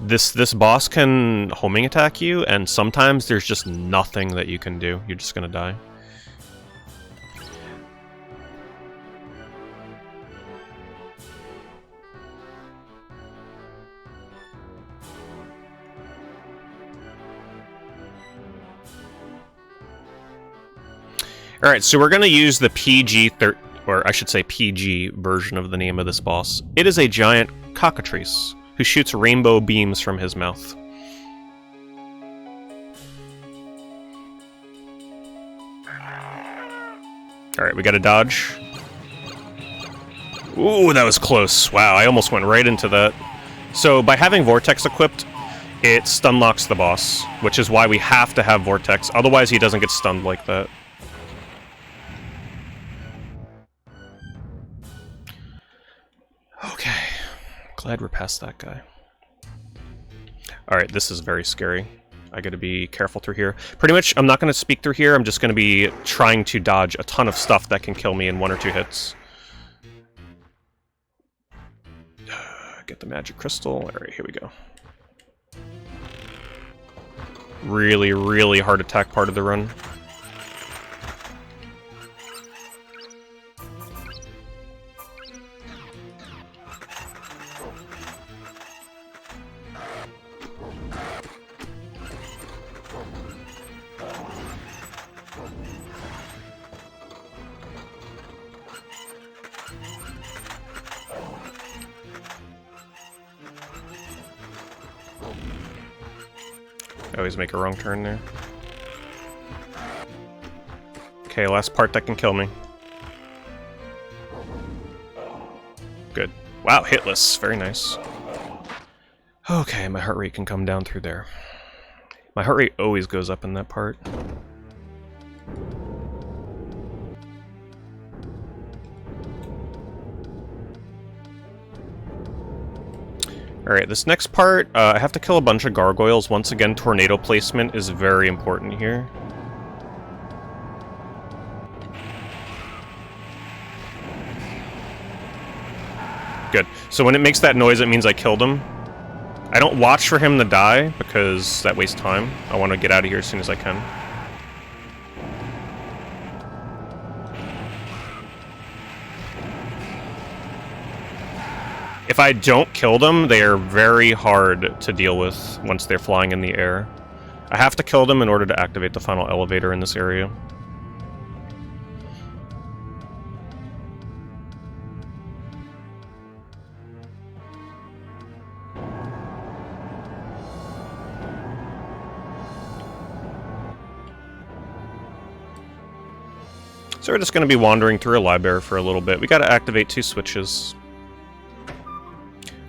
this boss can homing attack you, and sometimes there's just nothing that you can do. You're just gonna die. Alright, so we're gonna use the or I should say PG version of the name of this boss. It is a giant cockatrice who shoots rainbow beams from his mouth. Alright, we gotta dodge. Ooh, that was close. Wow, I almost went right into that. So, by having Vortex equipped, it stun locks the boss, which is why we have to have Vortex, otherwise he doesn't get stunned like that. Glad we're past that guy. Alright, this is very scary. I gotta be careful through here. Pretty much, I'm not gonna speak through here, I'm just gonna be trying to dodge a ton of stuff that can kill me in 1 or 2 hits. Get the magic crystal. Alright, here we go. Really, really hard attack part of the run. I always make a wrong turn there. Okay, last part that can kill me. Good. Wow, hitless. Very nice. Okay, my heart rate can come down through there. My heart rate always goes up in that part. Alright, this next part, I have to kill a bunch of gargoyles. Once again, tornado placement is very important here. Good. So when it makes that noise, it means I killed him. I don't watch for him to die, because that wastes time. I want to get out of here as soon as I can. If I don't kill them, they are very hard to deal with once they're flying in the air. I have to kill them in order to activate the final elevator in this area. So we're just going to be wandering through a library for a little bit. We got to activate 2 switches.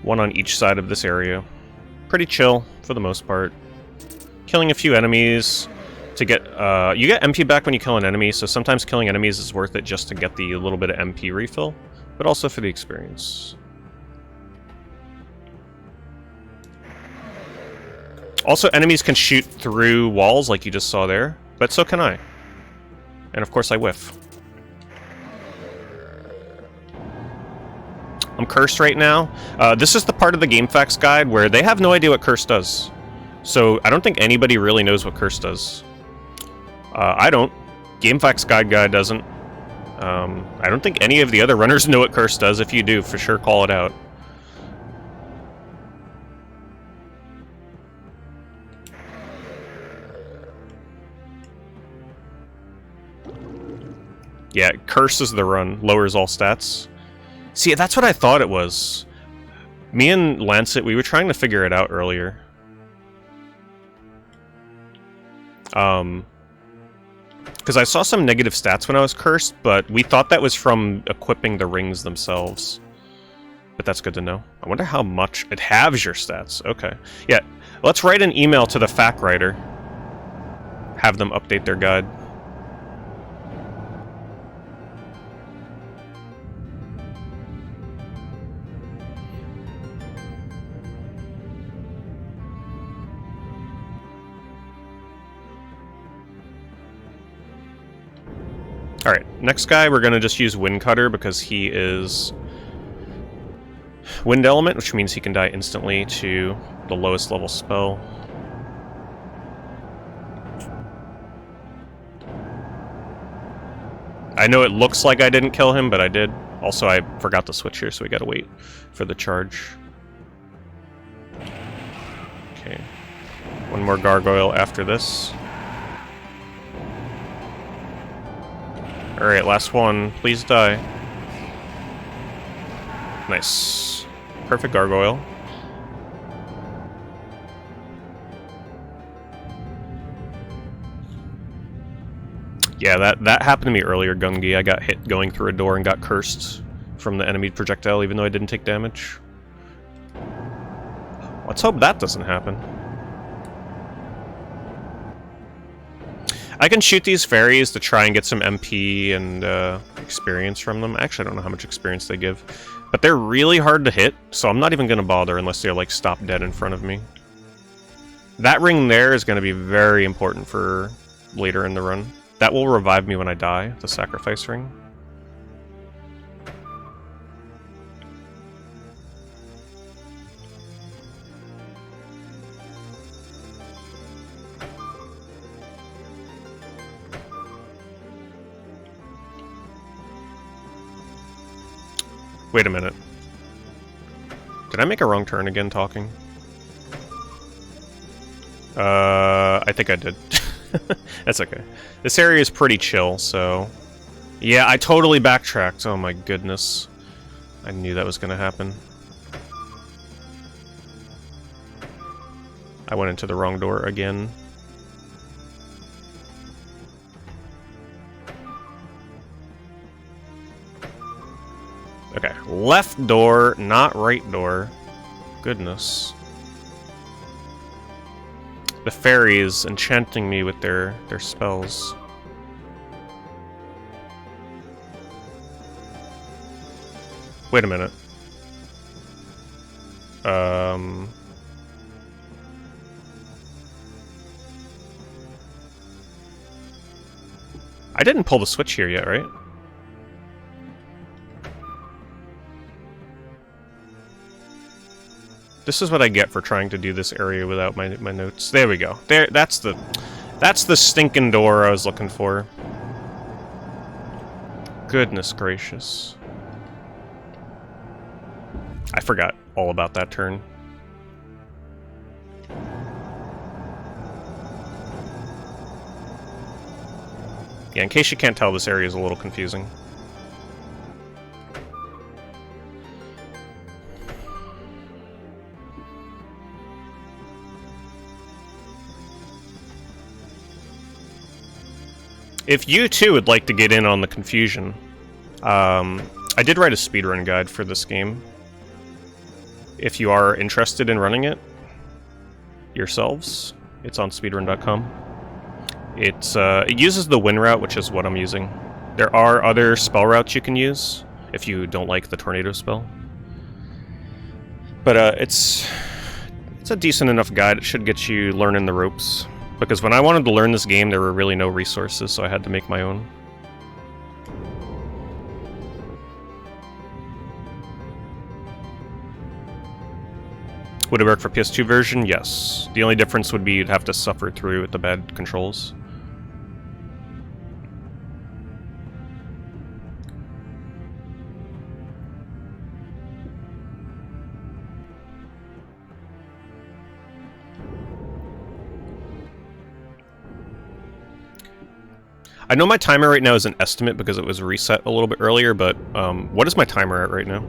1 on each side of this area. Pretty chill, for the most part. Killing a few enemies to get... you get MP back when you kill an enemy, so sometimes killing enemies is worth it just to get the little bit of MP refill, but also for the experience. Also, enemies can shoot through walls like you just saw there, but so can I. And of course I whiff. I'm cursed right now. This is the part of the GameFAQs guide where they have no idea what curse does. So I don't think anybody really knows what curse does. I don't. GameFAQs guide doesn't. I don't think any of the other runners know what curse does. If you do, for sure call it out. Yeah, curse is the run. Lowers all stats. See, that's what I thought it was. Me and Lancet, we were trying to figure it out earlier. Because I saw some negative stats when I was cursed, but we thought that was from equipping the rings themselves. But that's good to know. I wonder how much it halves your stats. Okay. Yeah, let's write an email to the FAQ writer. Have them update their guide. Alright, next guy we're gonna just use Wind Cutter because he is Wind Element, which means he can die instantly to the lowest level spell. I know it looks like I didn't kill him, but I did. Also, I forgot to switch here, so we gotta wait for the charge. Okay. 1 more gargoyle after this. Alright, last one. Please die. Nice. Perfect gargoyle. Yeah, that happened to me earlier, Gungi. I got hit going through a door and got cursed from the enemy projectile, even though I didn't take damage. Let's hope that doesn't happen. I can shoot these fairies to try and get some MP and experience from them. Actually, I don't know how much experience they give. But they're really hard to hit, so I'm not even going to bother unless they're, like, stop dead in front of me. That ring there is going to be very important for later in the run. That will revive me when I die, the sacrifice ring. Wait a minute. Did I make a wrong turn again talking? I think I did. That's okay. This area is pretty chill, so... Yeah, I totally backtracked. Oh my goodness. I knew that was gonna happen. I went into the wrong door again. Okay, left door, not right door. Goodness. The fairies enchanting me with their spells. Wait a minute. I didn't pull the switch here yet, right? This is what I get for trying to do this area without my notes. There we go. There, that's the stinking door I was looking for. Goodness gracious. I forgot all about that turn. Yeah, in case you can't tell, this area is a little confusing. If you too would like to get in on the confusion, I did write a speedrun guide for this game. If you are interested in running it yourselves, it's on speedrun.com. It uses the win route, which is what I'm using. There are other spell routes you can use if you don't like the tornado spell. But it's a decent enough guide. It should get you learning the ropes. Because when I wanted to learn this game, there were really no resources, so I had to make my own. Would it work for PS2 version? Yes. The only difference would be you'd have to suffer through with the bad controls. I know my timer right now is an estimate because it was reset a little bit earlier, but what is my timer at right now?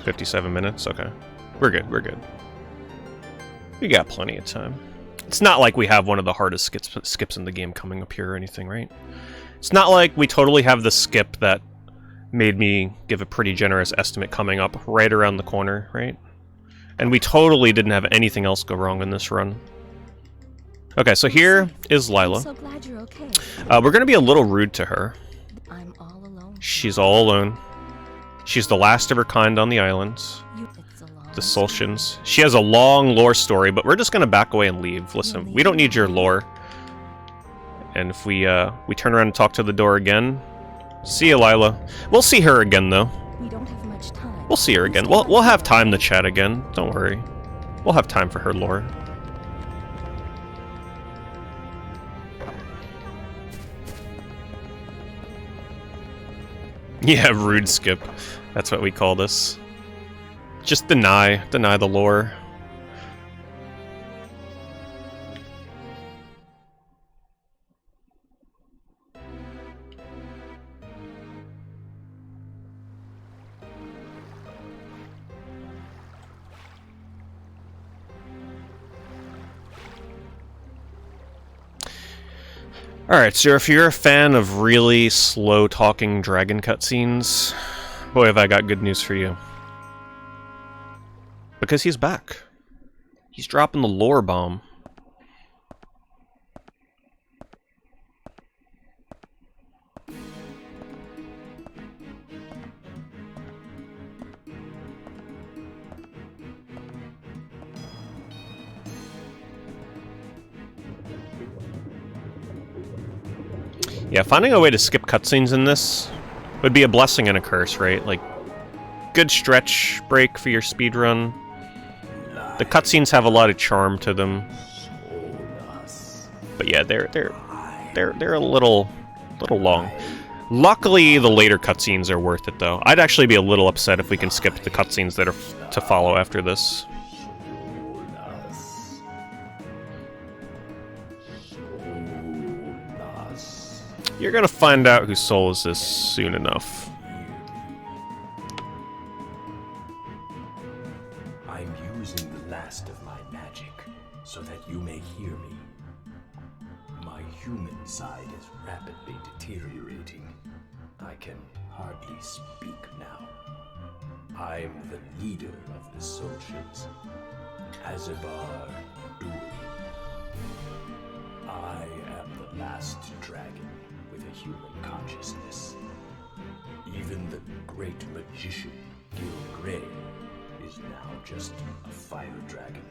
$57 minutes? Okay. We're good, we're good. We got plenty of time. It's not like we have one of the hardest skips in the game coming up here or anything, right? It's not like we totally have the skip that made me give a pretty generous estimate coming up right around the corner, right? And we totally didn't have anything else go wrong in this run. Okay, so here is Lila. I'm so glad you're okay. We're gonna be a little rude to her. I'm all alone. She's all alone. She's the last of her kind on the island. It's a long The Soltians. She has a long lore story, but we're just gonna back away and leave. Listen, we don't need your lore. And if we turn around and talk to the door again, see you, Lila. We'll see her again, though. We don't have much time. We'll see her again. We'll have time to chat again. Don't worry. We'll have time for her lore. Yeah, rude skip. That's what we call this. Just deny the lore. Alright, so if you're a fan of really slow-talking dragon cutscenes, boy, have I got good news for you. Because he's back. He's dropping the lore bomb. Yeah, finding a way to skip cutscenes in this would be a blessing and a curse, right? Like, good stretch break for your speedrun. The cutscenes have a lot of charm to them. But yeah, they're a little long. Luckily, the later cutscenes are worth it, though. I'd actually be a little upset if we can skip the cutscenes that are to follow after this. You're gonna find out whose soul is this soon enough. I'm using the last of my magic so that you may hear me. My human side is rapidly deteriorating. I can hardly speak now. I'm the leader of the soldiers, Azabar Duel. I am the last dragon with a human consciousness. Even the great magician, Gil Grey, is now just a fire dragon.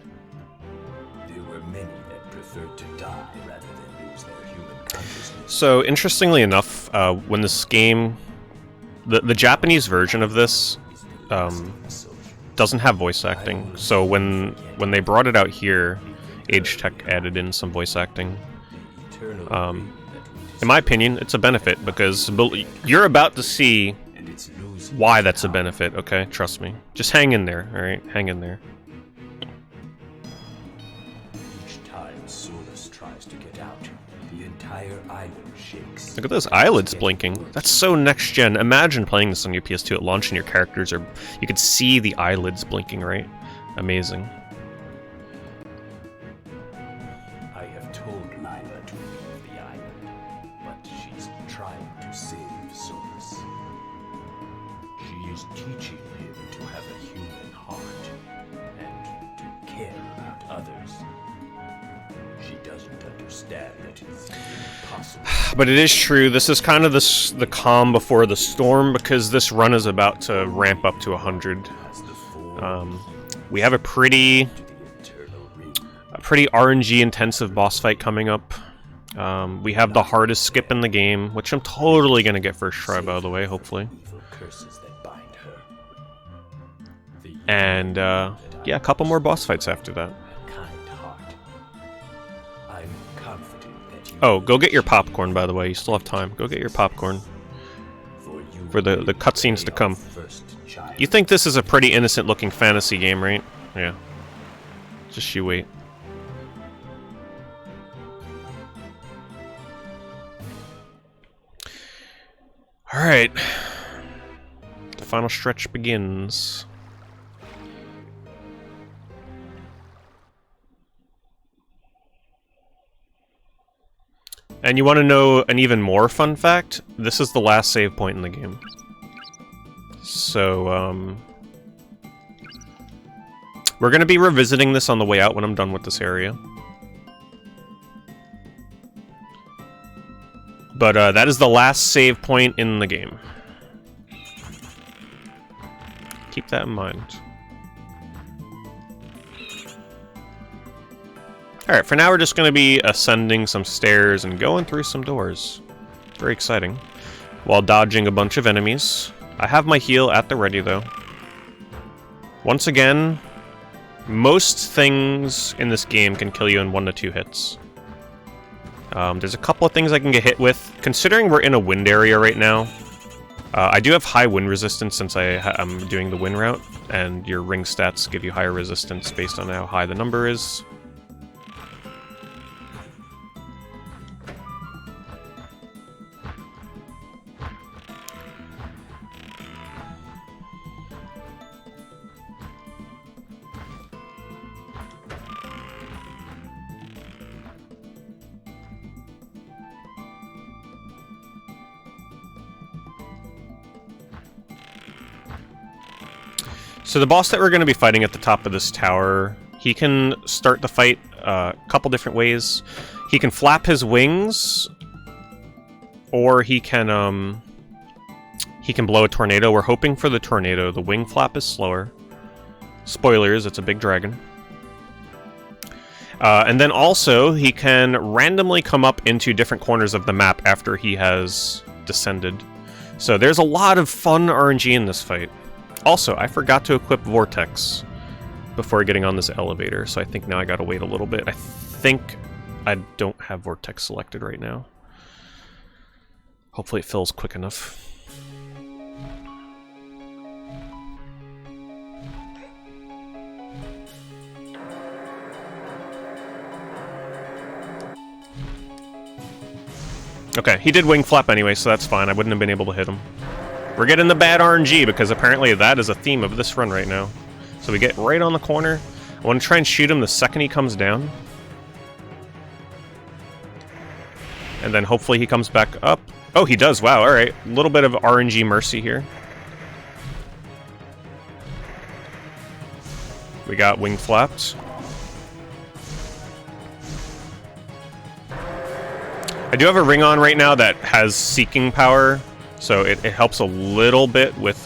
There were many that preferred to die rather than lose their human consciousness. So, interestingly enough, when this game... The Japanese version of this doesn't have voice acting. So when they brought it out here, Age Tech added in some voice acting. In my opinion, it's a benefit, because you're about to see why that's a benefit, okay? Trust me. Just hang in there, alright? Hang in there. Each time Solus tries to get out, the entire island shakes. Look at those eyelids blinking. That's so next-gen. Imagine playing this on your PS2 at launch and your characters are... You could see the eyelids blinking, right? Amazing. I have told Lila to leave the island, but she's trying to save Solus. She is teaching him to have a human heart and to care about others. She doesn't understand that it's impossible. But it is true, this is kind of the calm before the storm, because this run is about to ramp up to 100. We have a pretty RNG intensive boss fight coming up. We have the hardest skip in the game, which I'm totally gonna get first try, by the way, hopefully. And yeah, a couple more boss fights after that. Oh, go get your popcorn, by the way. You still have time. Go get your popcorn for the cutscenes to come. You think this is a pretty innocent-looking fantasy game, right? Yeah. Just you wait. Alright. The final stretch begins. And you want to know an even more fun fact? This is the last save point in the game. So, we're going to be revisiting this on the way out when I'm done with this area. But that is the last save point in the game. Keep that in mind. Alright, for now we're just going to be ascending some stairs and going through some doors. Very exciting. While dodging a bunch of enemies. I have my heal at the ready, though. Once again, most things in this game can kill you in 1 to 2 hits. There's a couple of things I can get hit with. Considering we're in a wind area right now, I do have high wind resistance since I'm doing the wind route, and your ring stats give you higher resistance based on how high the number is. So the boss that we're going to be fighting at the top of this tower, he can start the fight a couple different ways. He can flap his wings, or he can blow a tornado. We're hoping for the tornado. The wing flap is slower. Spoilers, it's a big dragon. And then also, he can randomly come up into different corners of the map after he has descended. So there's a lot of fun RNG in this fight. Also, I forgot to equip Vortex before getting on this elevator, so I think now I gotta wait a little bit. I think I don't have Vortex selected right now. Hopefully it fills quick enough. Okay, he did wing flap anyway, so that's fine. I wouldn't have been able to hit him. We're getting the bad RNG, because apparently that is a theme of this run right now. So we get right on the corner. I want to try and shoot him the second he comes down. And then hopefully he comes back up. Oh, he does. Wow, alright. A little bit of RNG mercy here. We got wing flapped. I do have a ring on right now that has seeking power, so it helps a little bit with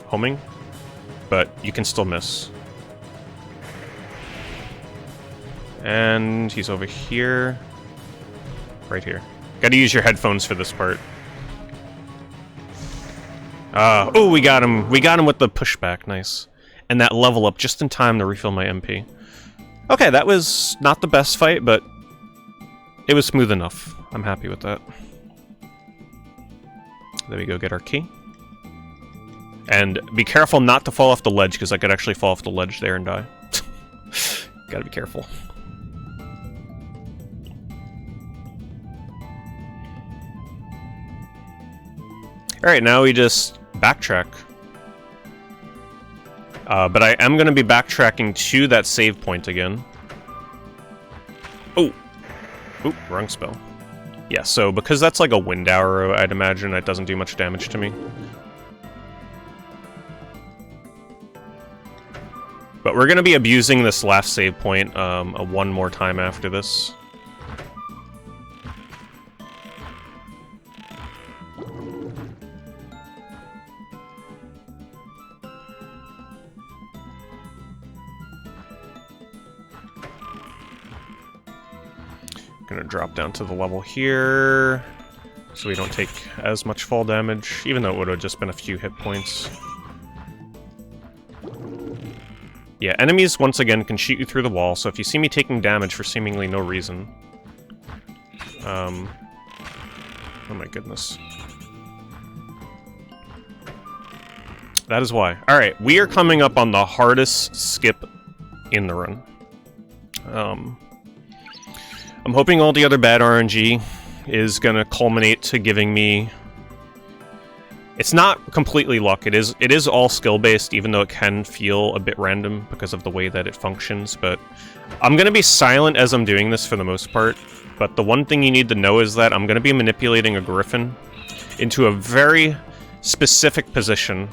homing, but you can still miss. And he's over here. Right here. Gotta use your headphones for this part. Oh, we got him. We got him with the pushback. Nice. And that level up just in time to refill my MP. Okay, that was not the best fight, but it was smooth enough. I'm happy with that. There we go, get our key. And be careful not to fall off the ledge, because I could actually fall off the ledge there and die. Gotta be careful. Alright, now we just backtrack. But I am going to be backtracking to that save point again. Oh! Oop, wrong spell. Yeah, so because that's like a wind arrow, I'd imagine it doesn't do much damage to me. But we're going to be abusing this last save point one more time after this. Gonna drop down to the level here, so we don't take as much fall damage, even though it would have just been a few hit points. Yeah, enemies, once again, can shoot you through the wall, so if you see me taking damage for seemingly no reason... oh my goodness. That is why. Alright, we are coming up on the hardest skip in the run. I'm hoping all the other bad RNG is gonna culminate to giving me... It's not completely luck, it is all skill-based, even though it can feel a bit random because of the way that it functions, but I'm gonna be silent as I'm doing this for the most part, but the one thing you need to know is that I'm gonna be manipulating a griffin into a very specific position,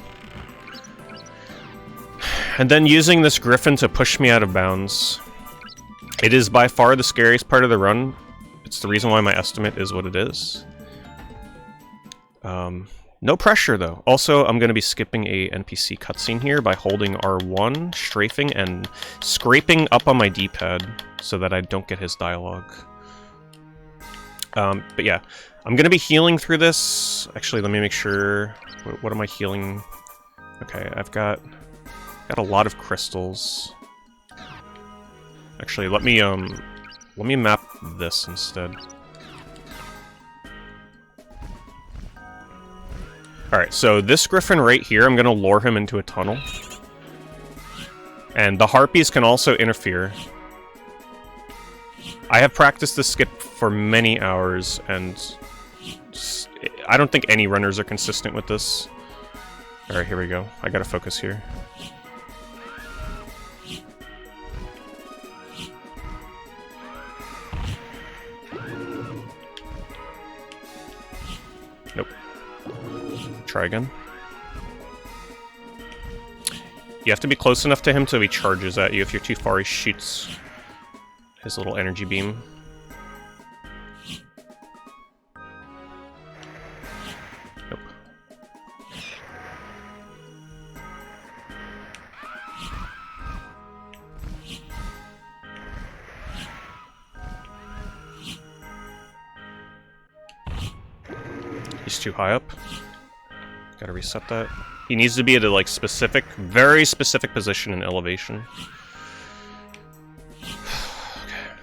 and then using this griffin to push me out of bounds. It is by far the scariest part of the run. It's the reason why my estimate is what it is. No pressure, though. Also, I'm going to be skipping a NPC cutscene here by holding R1, strafing, and scraping up on my D-pad so that I don't get his dialogue. But yeah, I'm going to be healing through this. Actually, let me make sure... What am I healing? Okay, I've got a lot of crystals. Actually, let me map this instead. Alright, so this griffin right here, I'm gonna lure him into a tunnel. And the harpies can also interfere. I have practiced this skip for many hours, and I don't think any runners are consistent with this. Alright, here we go. I gotta focus here. Nope. Try again. You have to be close enough to him so he charges at you. If you're too far, he shoots his little energy beam. Nope. He's too high up. Gotta reset that. He needs to be at a like specific, very specific position in elevation. Okay.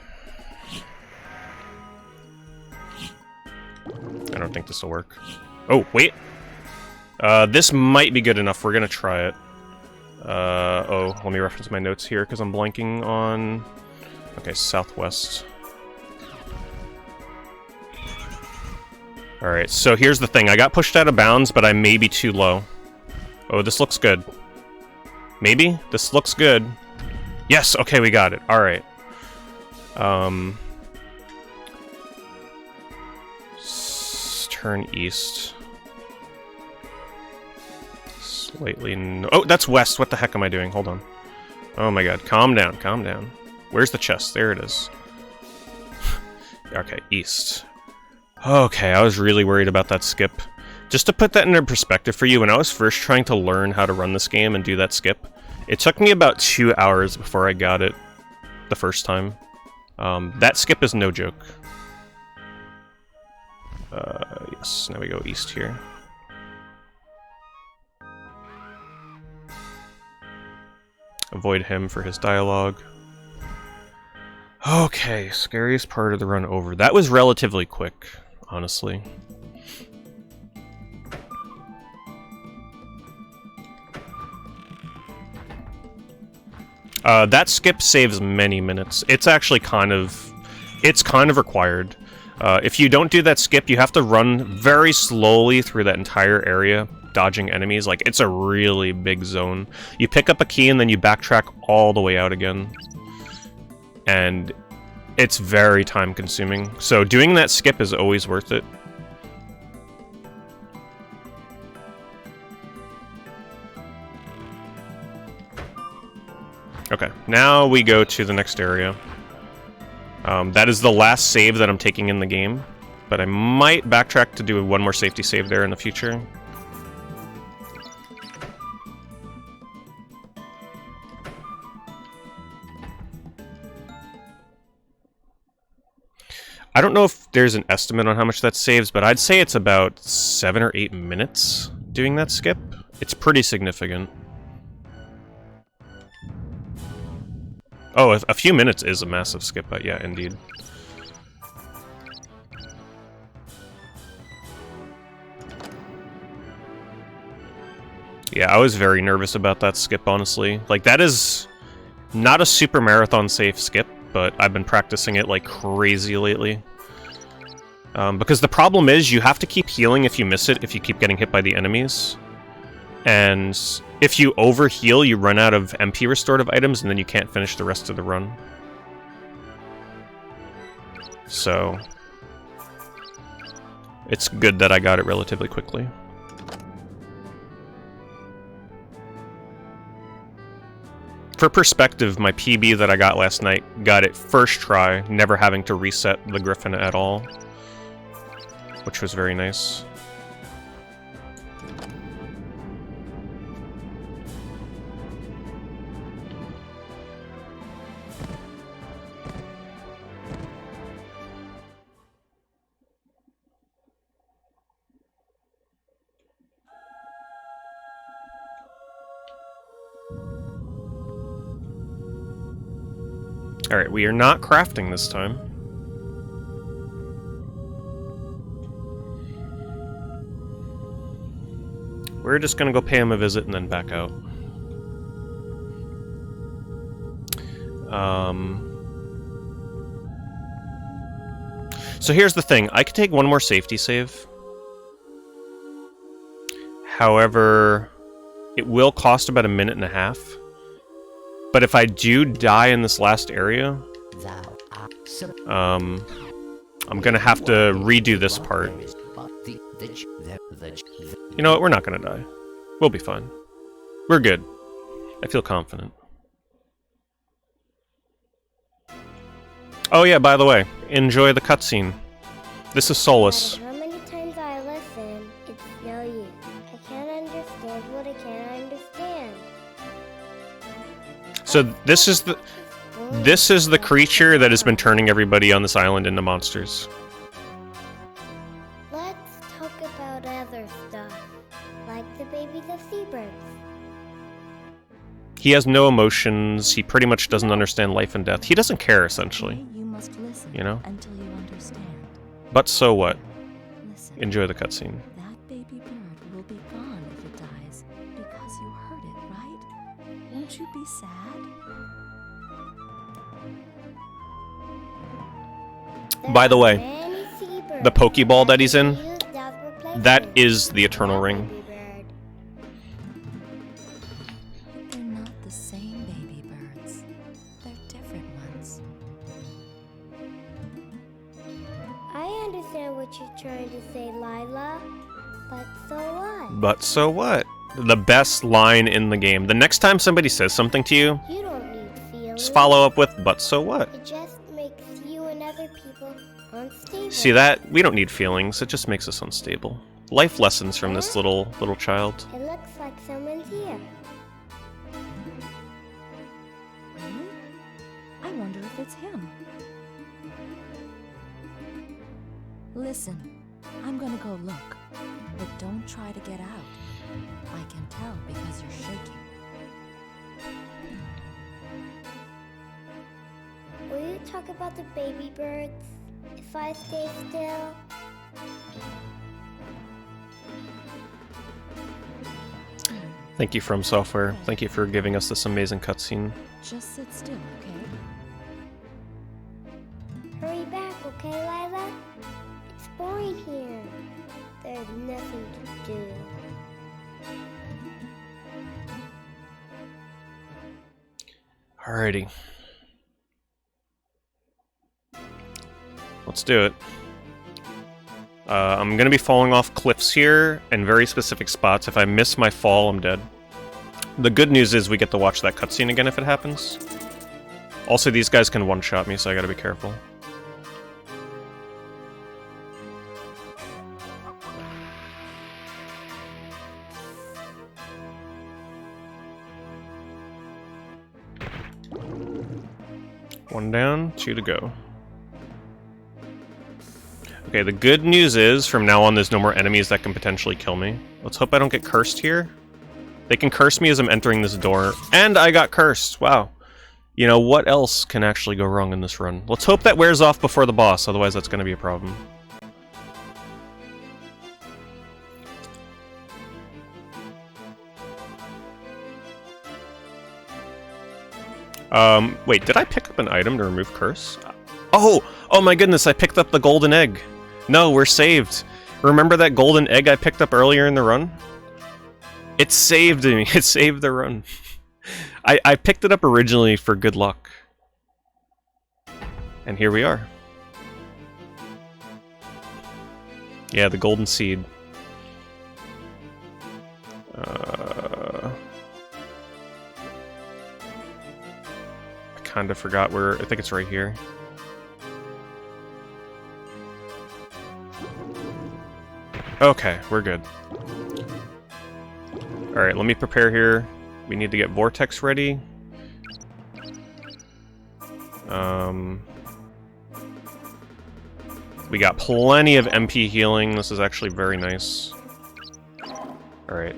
I don't think this will work. Oh, wait. This might be good enough. We're gonna try it. Oh, let me reference my notes here because I'm blanking on... Okay, southwest. Alright, so here's the thing. I got pushed out of bounds, but I may be too low. Oh, this looks good. Maybe? This looks good. Yes! Okay, we got it. Alright. Turn east. Slightly... Oh, that's west! What the heck am I doing? Hold on. Oh my god. Calm down, calm down. Where's the chest? There it is. Okay, east. Okay, I was really worried about that skip. Just to put that into perspective for you, when I was first trying to learn how to run this game and do that skip, it took me about 2 hours before I got it the first time. That skip is no joke. Yes, now we go east here. Avoid him for his dialogue. Okay, scariest part of the run over. That was relatively quick, honestly. That skip saves many minutes. It's actually kind of required. If you don't do that skip, you have to run very slowly through that entire area, dodging enemies. Like, it's a really big zone. You pick up a key and then you backtrack all the way out again. And it's very time consuming. So doing that skip is always worth it. Okay, now we go to the next area. That is the last save that I'm taking in the game, but I might backtrack to do one more safety save there in the future. I don't know if there's an estimate on how much that saves, but I'd say it's about 7 or 8 minutes doing that skip. It's pretty significant. Oh, a few minutes is a massive skip, but yeah, indeed. Yeah, I was very nervous about that skip, honestly. Like, that is not a super marathon safe skip, but I've been practicing it like crazy lately. Because the problem is, you have to keep healing if you miss it, if you keep getting hit by the enemies. And if you overheal, you run out of MP restorative items, and then you can't finish the rest of the run. So it's good that I got it relatively quickly. For perspective, my PB that I got last night got it first try, never having to reset the Griffin at all, which was very nice. Alright, we are not crafting this time. We're just gonna go pay him a visit and then back out. So here's the thing. I could take one more safety save. However, it will cost about 1.5 minutes. But if I do die in this last area, I'm gonna have to redo this part. You know what? We're not gonna die. We'll be fine. We're good. I feel confident. Oh yeah, by the way, enjoy the cutscene. This is Solus. How many times I listen, it's no use. I can't understand what I can't understand. So this is the creature that has been turning everybody on this island into monsters. Let's talk about other stuff, like the babies of seabirds. He has no emotions. He pretty much doesn't understand life and death. He doesn't care, essentially. You must listen You know? until you understand. But so what? Listen. Enjoy the cutscene. That baby bird will be gone if it dies because you hurt it, right? Won't you be sad? By the way, Many seabirds the Pokeball that he's in, used as replacements that is the Eternal for Ring. baby bird. But they're not the same baby birds. They're different ones. I understand what you're trying to say, Lila, but so what? But so what? The best line in the game. The next time somebody says something to you, You don't need feelings. just follow up with, but so what? It just makes you and other people unstable. See that? We don't need feelings. It just makes us unstable. Life lessons from this little child. It looks like someone's here. Really? I wonder if it's him. Listen, I'm gonna go look, but don't try to get out. I can tell because you're shaking. Will you talk about the baby birds if I stay still? Thank you, From Software. Thank you for giving us this amazing cutscene. Just sit still, okay? Hurry back, okay, Lila? It's boring here. There's nothing to do. Alrighty. Let's do it. I'm gonna be falling off cliffs here in very specific spots. If I miss my fall, I'm dead. The good news is we get to watch that cutscene again if it happens. Also, these guys can one-shot me, so I gotta be careful. One down, 2 to go. Okay, the good news is, from now on, there's no more enemies that can potentially kill me. Let's hope I don't get cursed here. They can curse me as I'm entering this door. And I got cursed! Wow. You know, what else can actually go wrong in this run? Let's hope that wears off before the boss, otherwise that's gonna be a problem. Wait, did I pick up an item to remove curse? Oh! Oh my goodness, I picked up the golden egg! No, we're saved! Remember that golden egg I picked up earlier in the run? It saved me. It saved the run. I picked it up originally for good luck. And here we are. Yeah, the golden seed. I kind of forgot where... I think it's right here. Okay, we're good. Alright, let me prepare here. We need to get Vortex ready. We got plenty of MP healing. This is actually very nice. Alright.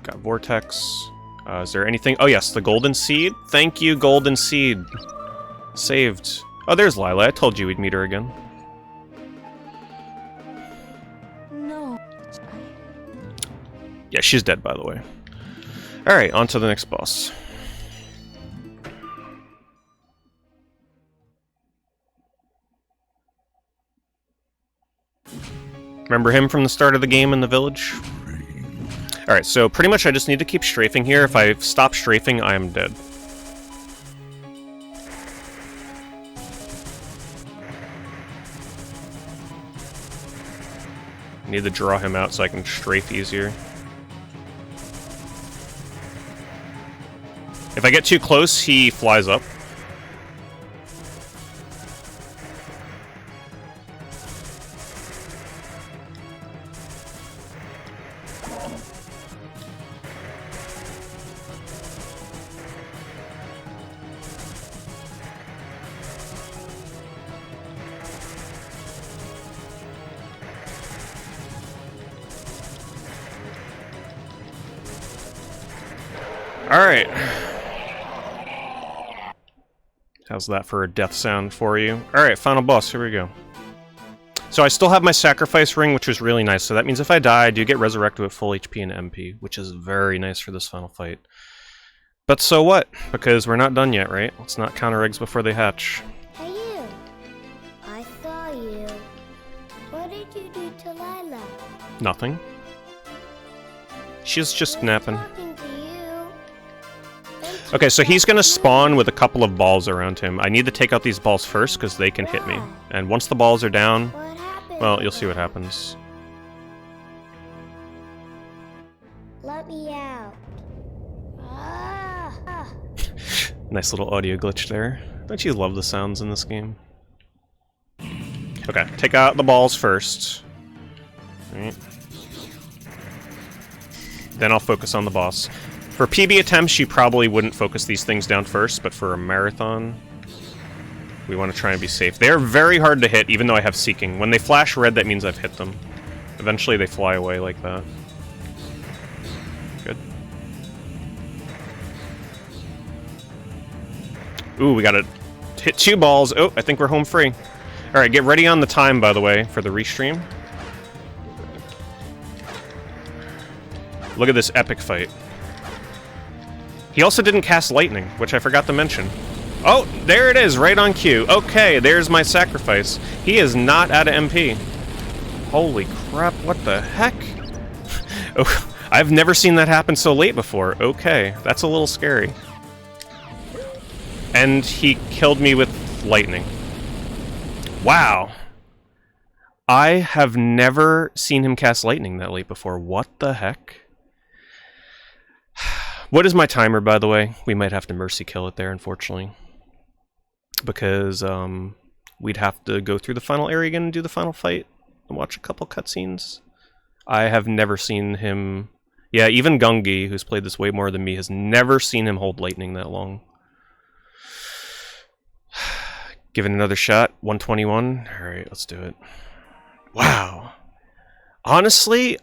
Got Vortex. Is there anything? Oh yes, the Golden Seed. Thank you, Golden Seed. Saved. Oh, there's Lila. I told you we'd meet her again. No. Yeah, she's dead, by the way. Alright, on to the next boss. Remember him from the start of the game in the village? Alright, so pretty much I just need to keep strafing here. If I stop strafing, I am dead. I need to draw him out so I can strafe easier. If I get too close, he flies up. Alright. How's that for a death sound for you? Alright, final boss, here we go. So I still have my sacrifice ring, which was really nice. So that means if I die, I do get resurrected with full HP and MP, which is very nice for this final fight. But so what? Because we're not done yet, right? Let's not counter eggs before they hatch. Hey, you. I saw you. What did you do to Lila? Nothing. She's just napping. Talking to you. Okay, so he's gonna spawn with a couple of balls around him. I need to take out these balls first, because they can hit me. And once the balls are down, What happened? well, you'll see what happens. Let me out. Ah. Nice little audio glitch there. Don't you love the sounds in this game? Okay, take out the balls first. Alright. Then I'll focus on the boss. For PB attempts, you probably wouldn't focus these things down first, but for a marathon, we want to try and be safe. They're very hard to hit, even though I have Seeking. When they flash red, that means I've hit them. Eventually they fly away like that. Good. Ooh, we gotta hit 2 balls. Oh, I think we're home free. Alright, get ready on the time, by the way, for the restream. Look at this epic fight. He also didn't cast lightning, which I forgot to mention. Oh, there it is, right on cue. Okay, there's my sacrifice. He is not out of MP. Holy crap, what the heck? Oh, I've never seen that happen so late before. Okay, that's a little scary. And he killed me with lightning. Wow. I have never seen him cast lightning that late before. What the heck? What is my timer, by the way? We might have to mercy kill it there, unfortunately. Because we'd have to go through the final area again and do the final fight and watch a couple cutscenes. I have never seen him... Yeah, even Gungi, who's played this way more than me, has never seen him hold lightning that long. Give it another shot. 121. Alright, let's do it. Wow. Honestly...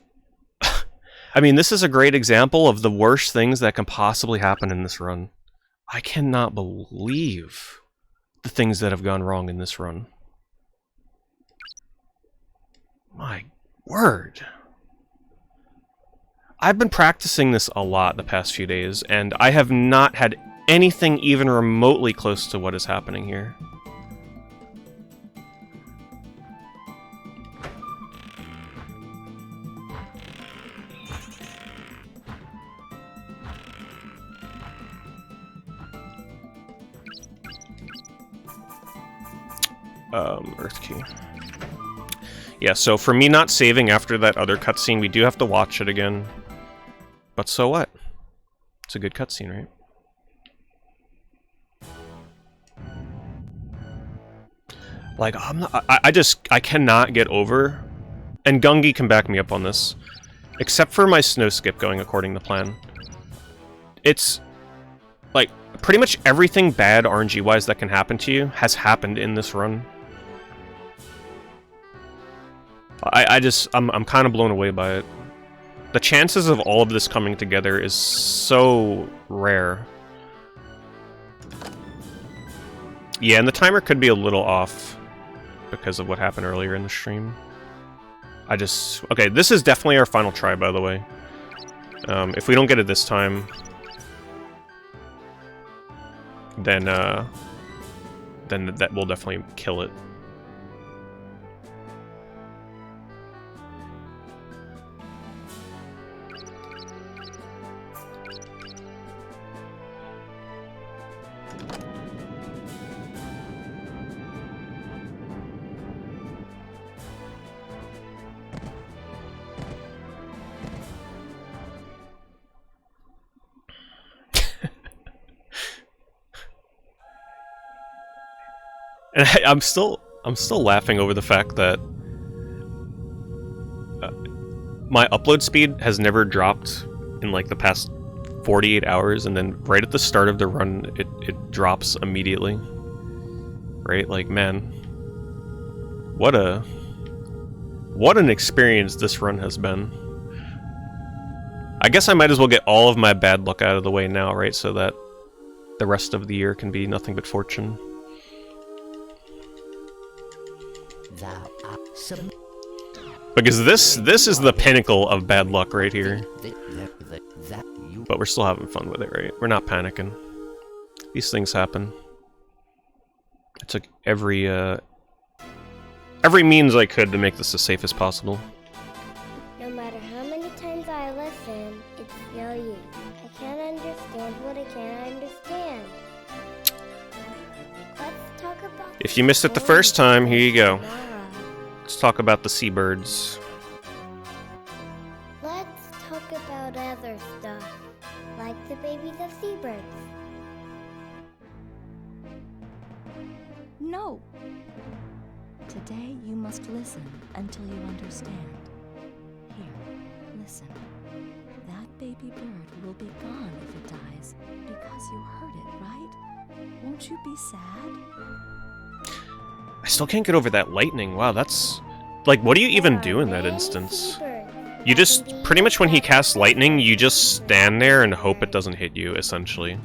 I mean, this is a great example of the worst things that can possibly happen in this run. I cannot believe the things that have gone wrong in this run. My word. I've been practicing this a lot the past few days, and I have not had anything even remotely close to what is happening here. Earth key. Yeah, so for me not saving after that other cutscene, we do have to watch it again. But so what? It's a good cutscene, right? Like, I cannot get over, and Gungi can back me up on this, except for my snow skip going according to plan. It's, like, pretty much everything bad RNG-wise that can happen to you has happened in this run. I'm kind of blown away by it. The chances of all of this coming together is so rare. Yeah, and the timer could be a little off because of what happened earlier in the stream. Okay, this is definitely our final try, by the way. If we don't get it this time, then that will definitely kill it. And I'm still laughing over the fact that my upload speed has never dropped in like the past 48 hours, and then right at the start of the run, it drops immediately. Right? Like, man, what an experience this run has been. I guess I might as well get all of my bad luck out of the way now, right? So that the rest of the year can be nothing but fortune. Because this is the pinnacle of bad luck right here. But we're still having fun with it, right? We're not panicking. These things happen. I took every means I could to make this as safe as possible. No matter how many times I listen, it's still you. I can't understand what I can't understand. Let's talk about. If you missed it the first time, here you go. tomorrow. Let's talk about the seabirds. Let's talk about other stuff, like the babies of seabirds. No. Today you must listen until you understand. Here, listen. That baby bird will be gone if it dies because you heard it, right? Won't you be sad? I still can't get over that lightning. Wow, that's... Like, what do you even do in that instance? You just... Pretty much when he casts lightning, you just stand there and hope it doesn't hit you, essentially.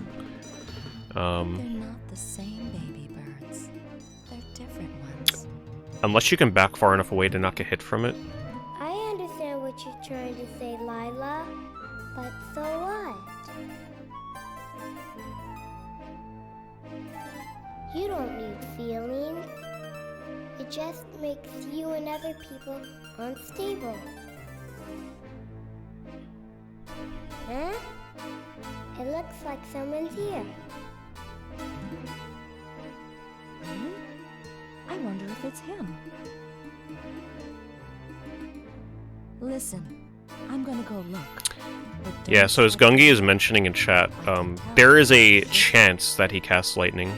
They're not the same baby birds. They're different ones. Unless you can back far enough away to not get hit from it. I understand what you're trying to say, Lila, but so what? You don't need feelings. It just makes you and other people unstable. Huh? It looks like someone's here. Really? I wonder if it's him. Listen, I'm gonna go look. But don't Yeah, so as tell Gungi is mentioning in chat, there is a chance that he casts lightning.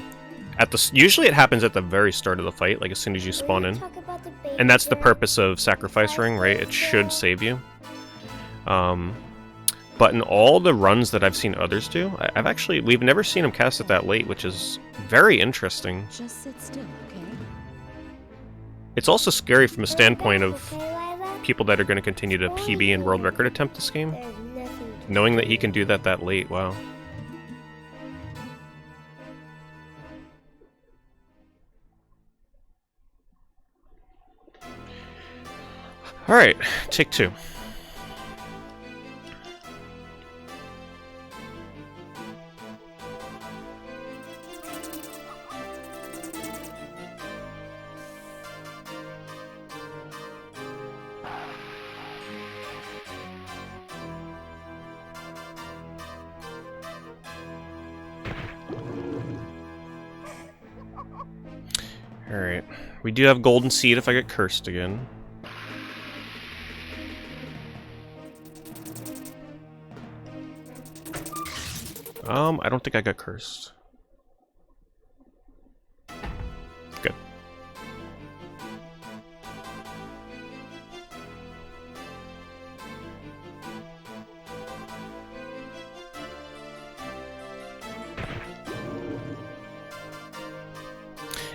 Usually it happens at the very start of the fight, like as soon as you spawn in. Talk about the baby And that's the bird. purpose of Sacrifice Ring, right? It should save you. But in all the runs that I've seen others do, we've never seen him cast it that late, which is very interesting. Just sit still, okay? It's also scary from a standpoint of Okay, Lila? people that are going to continue to PB and world record attempt this game. There's nothing to Knowing that he can do that late, wow. Alright, take two. Alright, we do have Golden Seed if I get cursed again. I don't think I got cursed. Good.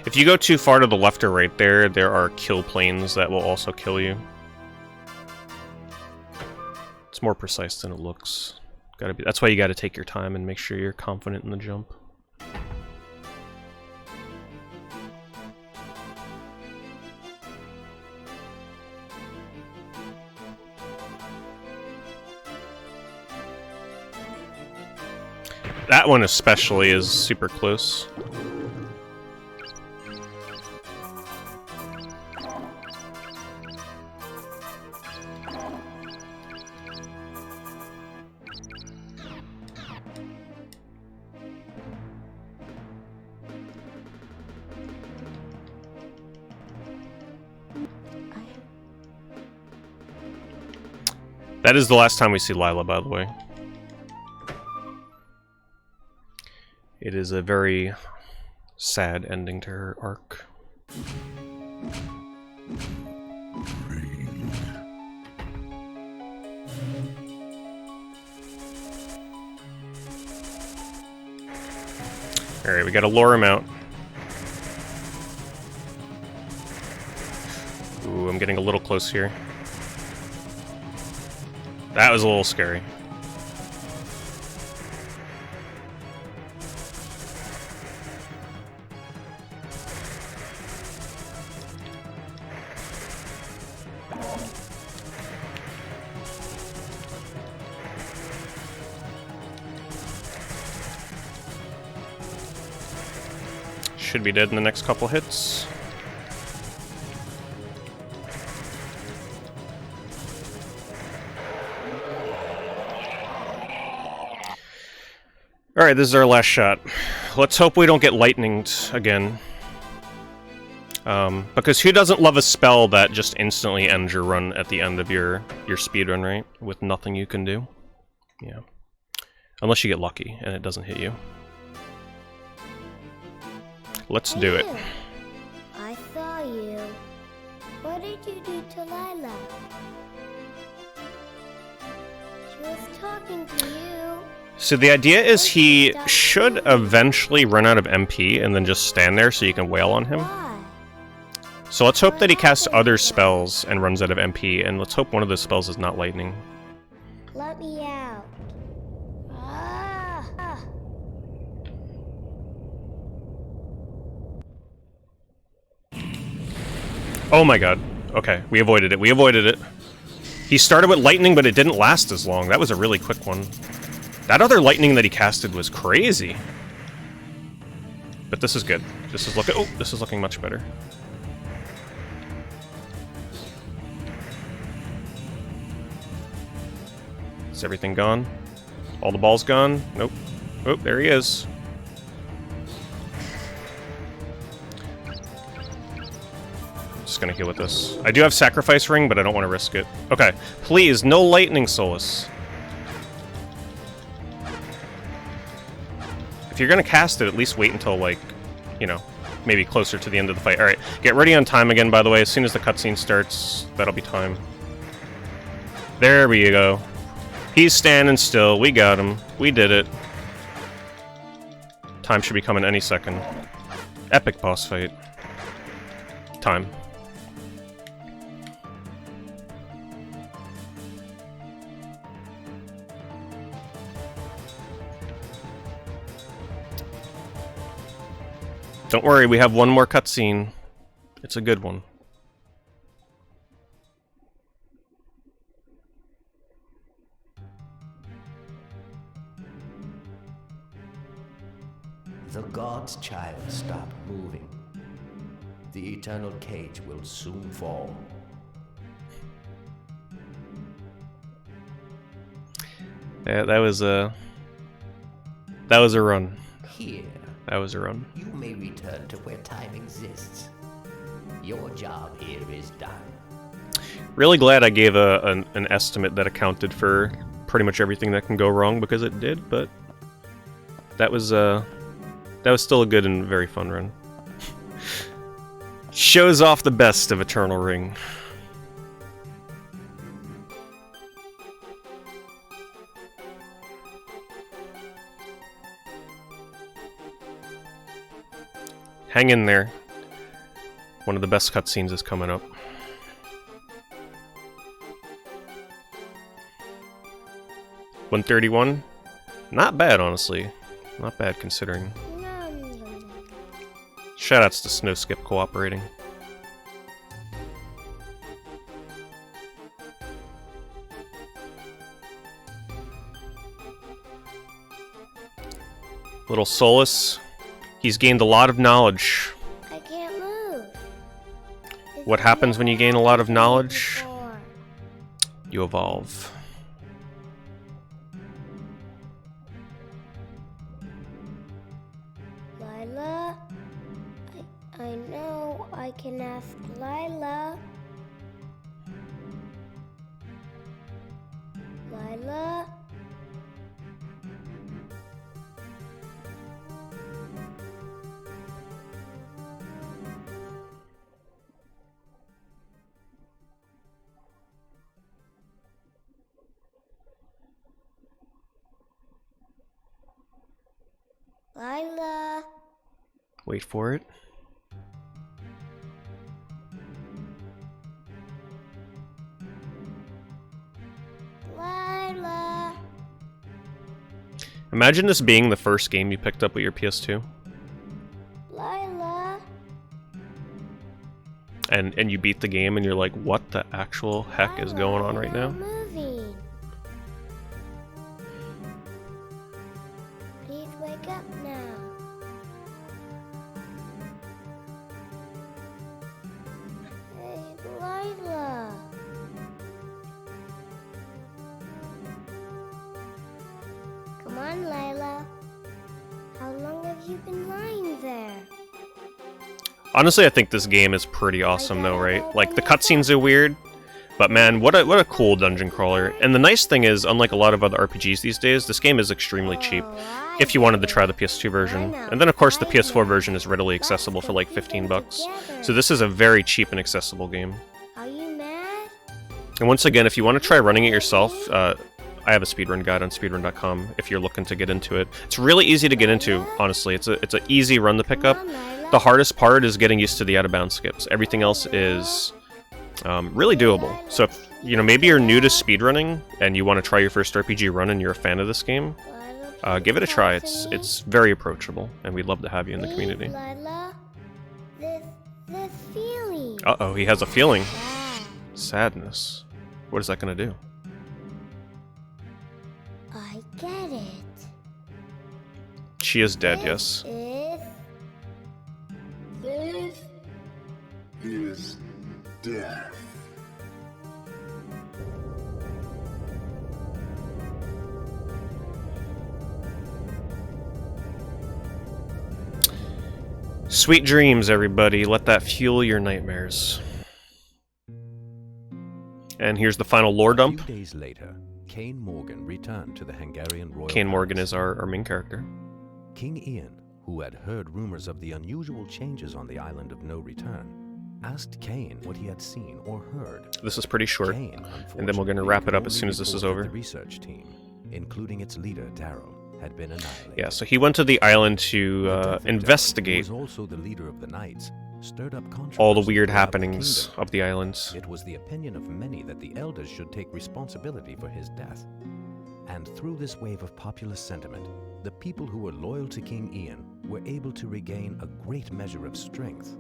If you go too far to the left or right there are kill planes that will also kill you. It's more precise than it looks. That's why you gotta take your time and make sure you're confident in the jump. That one especially is super close. That is the last time we see Lila, by the way. It is a very sad ending to her arc. Alright, we gotta lure him out. Ooh, I'm getting a little close here. That was a little scary. Should be dead in the next couple hits. Alright, this is our last shot. Let's hope we don't get lightninged again. Because who doesn't love a spell that just instantly ends your run at the end of your speedrun, right? With nothing you can do. Yeah. Unless you get lucky and it doesn't hit you. Let's do it. I saw you. What did you do to Lila? She was talking to you. So the idea is he should eventually run out of MP and then just stand there so you can wail on him. Why? So let's hope that he casts other spells and runs out of MP, and let's hope one of those spells is not lightning. Let me out. Ah. Oh my god. Okay, we avoided it. We avoided it. He started with lightning, but it didn't last as long. That was a really quick one. That other lightning that he casted was crazy. But this is good. This is looking much better. Is everything gone? All the balls gone? Nope. Oh, there he is. Just gonna heal with this. I do have Sacrifice Ring, but I don't want to risk it. Okay, please, no Lightning Solace. If you're gonna cast it, at least wait until, like, you know, maybe closer to the end of the fight. Alright, get ready on time again, by the way. As soon as the cutscene starts, that'll be time. There we go. He's standing still. We got him. We did it. Time should be coming any second. Epic boss fight. Time. Don't worry, we have one more cutscene. It's a good one. The god's child stopped moving. The eternal cage will soon fall. Yeah, that was a run. Here, That was a run. you may return to where time exists. Your job here is done. Really glad I gave an estimate that accounted for pretty much everything that can go wrong, because it did, but that was still a good and very fun run. Shows off the best of Eternal Ring. Hang in there. One of the best cutscenes is coming up. $131? Not bad, honestly. Not bad considering. Shoutouts to Snowskip cooperating. Little Solus. He's gained a lot of knowledge. I can't move. What happens when you gain a lot of knowledge? Before. You evolve. Lila? I know I can ask Lila. Lila? Lila. Wait for it. Lila. Imagine this being the first game you picked up with your PS2. Lila. And you beat the game and you're like, what the actual heck is going on right now? Moving. Please wake up now. Hey, Lila. Come on, Lila. How long have you been lying there? Honestly, I think this game is pretty awesome though, right? Like, the cutscenes are weird, but man, what a cool dungeon crawler. And the nice thing is, unlike a lot of other RPGs these days, this game is extremely cheap if you wanted to try the PS2 version. And then of course the PS4 version is readily accessible for like 15 bucks. So this is a very cheap and accessible game. Are you mad? And once again, if you want to try running it yourself, I have a speedrun guide on speedrun.com if you're looking to get into it. It's really easy to get into, honestly. It's an easy run to pick up. The hardest part is getting used to the out-of-bounds skips. Everything else is really doable. So if, maybe you're new to speedrunning and you want to try your first RPG run and you're a fan of this game, give it a try. It's very approachable, and we'd love to have you in the community. Lila. This feeling. Uh-oh, he has a feeling. Sadness. What is that going to do? I get it. She is dead, yes. This is death. Sweet dreams, everybody. Let that fuel your nightmares. And here's the final lore dump. A few days later, Kane Morgan returned to the Hungarian royal Kane Morgan palace. is our main character. King Ian, who had heard rumors of the unusual changes on the island of no return, asked Kane what he had seen or heard. This is pretty short, Kane, and then we're going to unfortunately, wrap it up could as soon as this is only report over. that the research team, including its leader Darrow, had been annihilated. Yeah, so he went to the island The to death of Darrow, investigate who was also the leader of the Knights, stirred up all the controversy weird throughout the happenings kingdom. of the islands. It was the opinion of many that the elders should take responsibility for his death. And through this wave of popular sentiment, the people who were loyal to King Ian were able to regain a great measure of strength.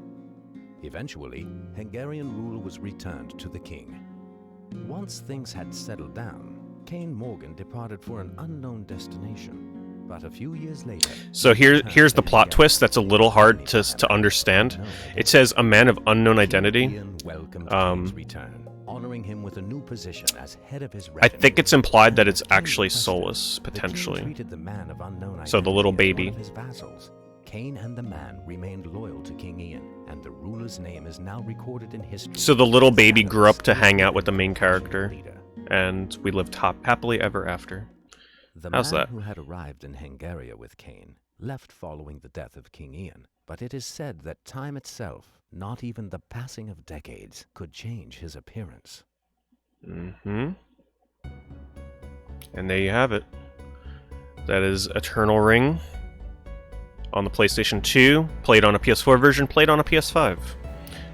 Eventually, Hungarian rule was returned to the king. Once things had settled down, Kane Morgan departed for an unknown destination. But a few years later... So here's the plot twist that's a little hard to understand. It says a man of unknown identity. Ian welcomed Kane's return, honoring him with a new position as head of his I retinue. think it's implied that it's And the king actually questioned, Solus, the king potentially. treated the man of unknown So the little identity as baby. one of his vassals. Kane and the man remained loyal to King Ian, and the ruler's name is now recorded in history. So the little baby as grew up to Solus, hang out with the the main national character, leader. and we lived happily ever after. The How's man that? who had arrived in Hungaria with Kane left following the death of King Ian, but it is said that time itself, not even the passing of decades, could change his appearance. Mm-hmm. And there you have it. That is Eternal Ring on the PlayStation 2, played on a PS4 version, played on a PS5.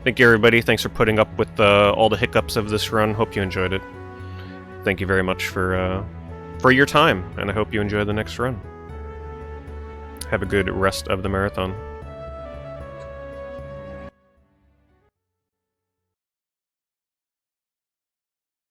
Thank you, everybody. Thanks for putting up with all the hiccups of this run. Hope you enjoyed it. Thank you very much for your time, and I hope you enjoy the next run. Have a good rest of the marathon.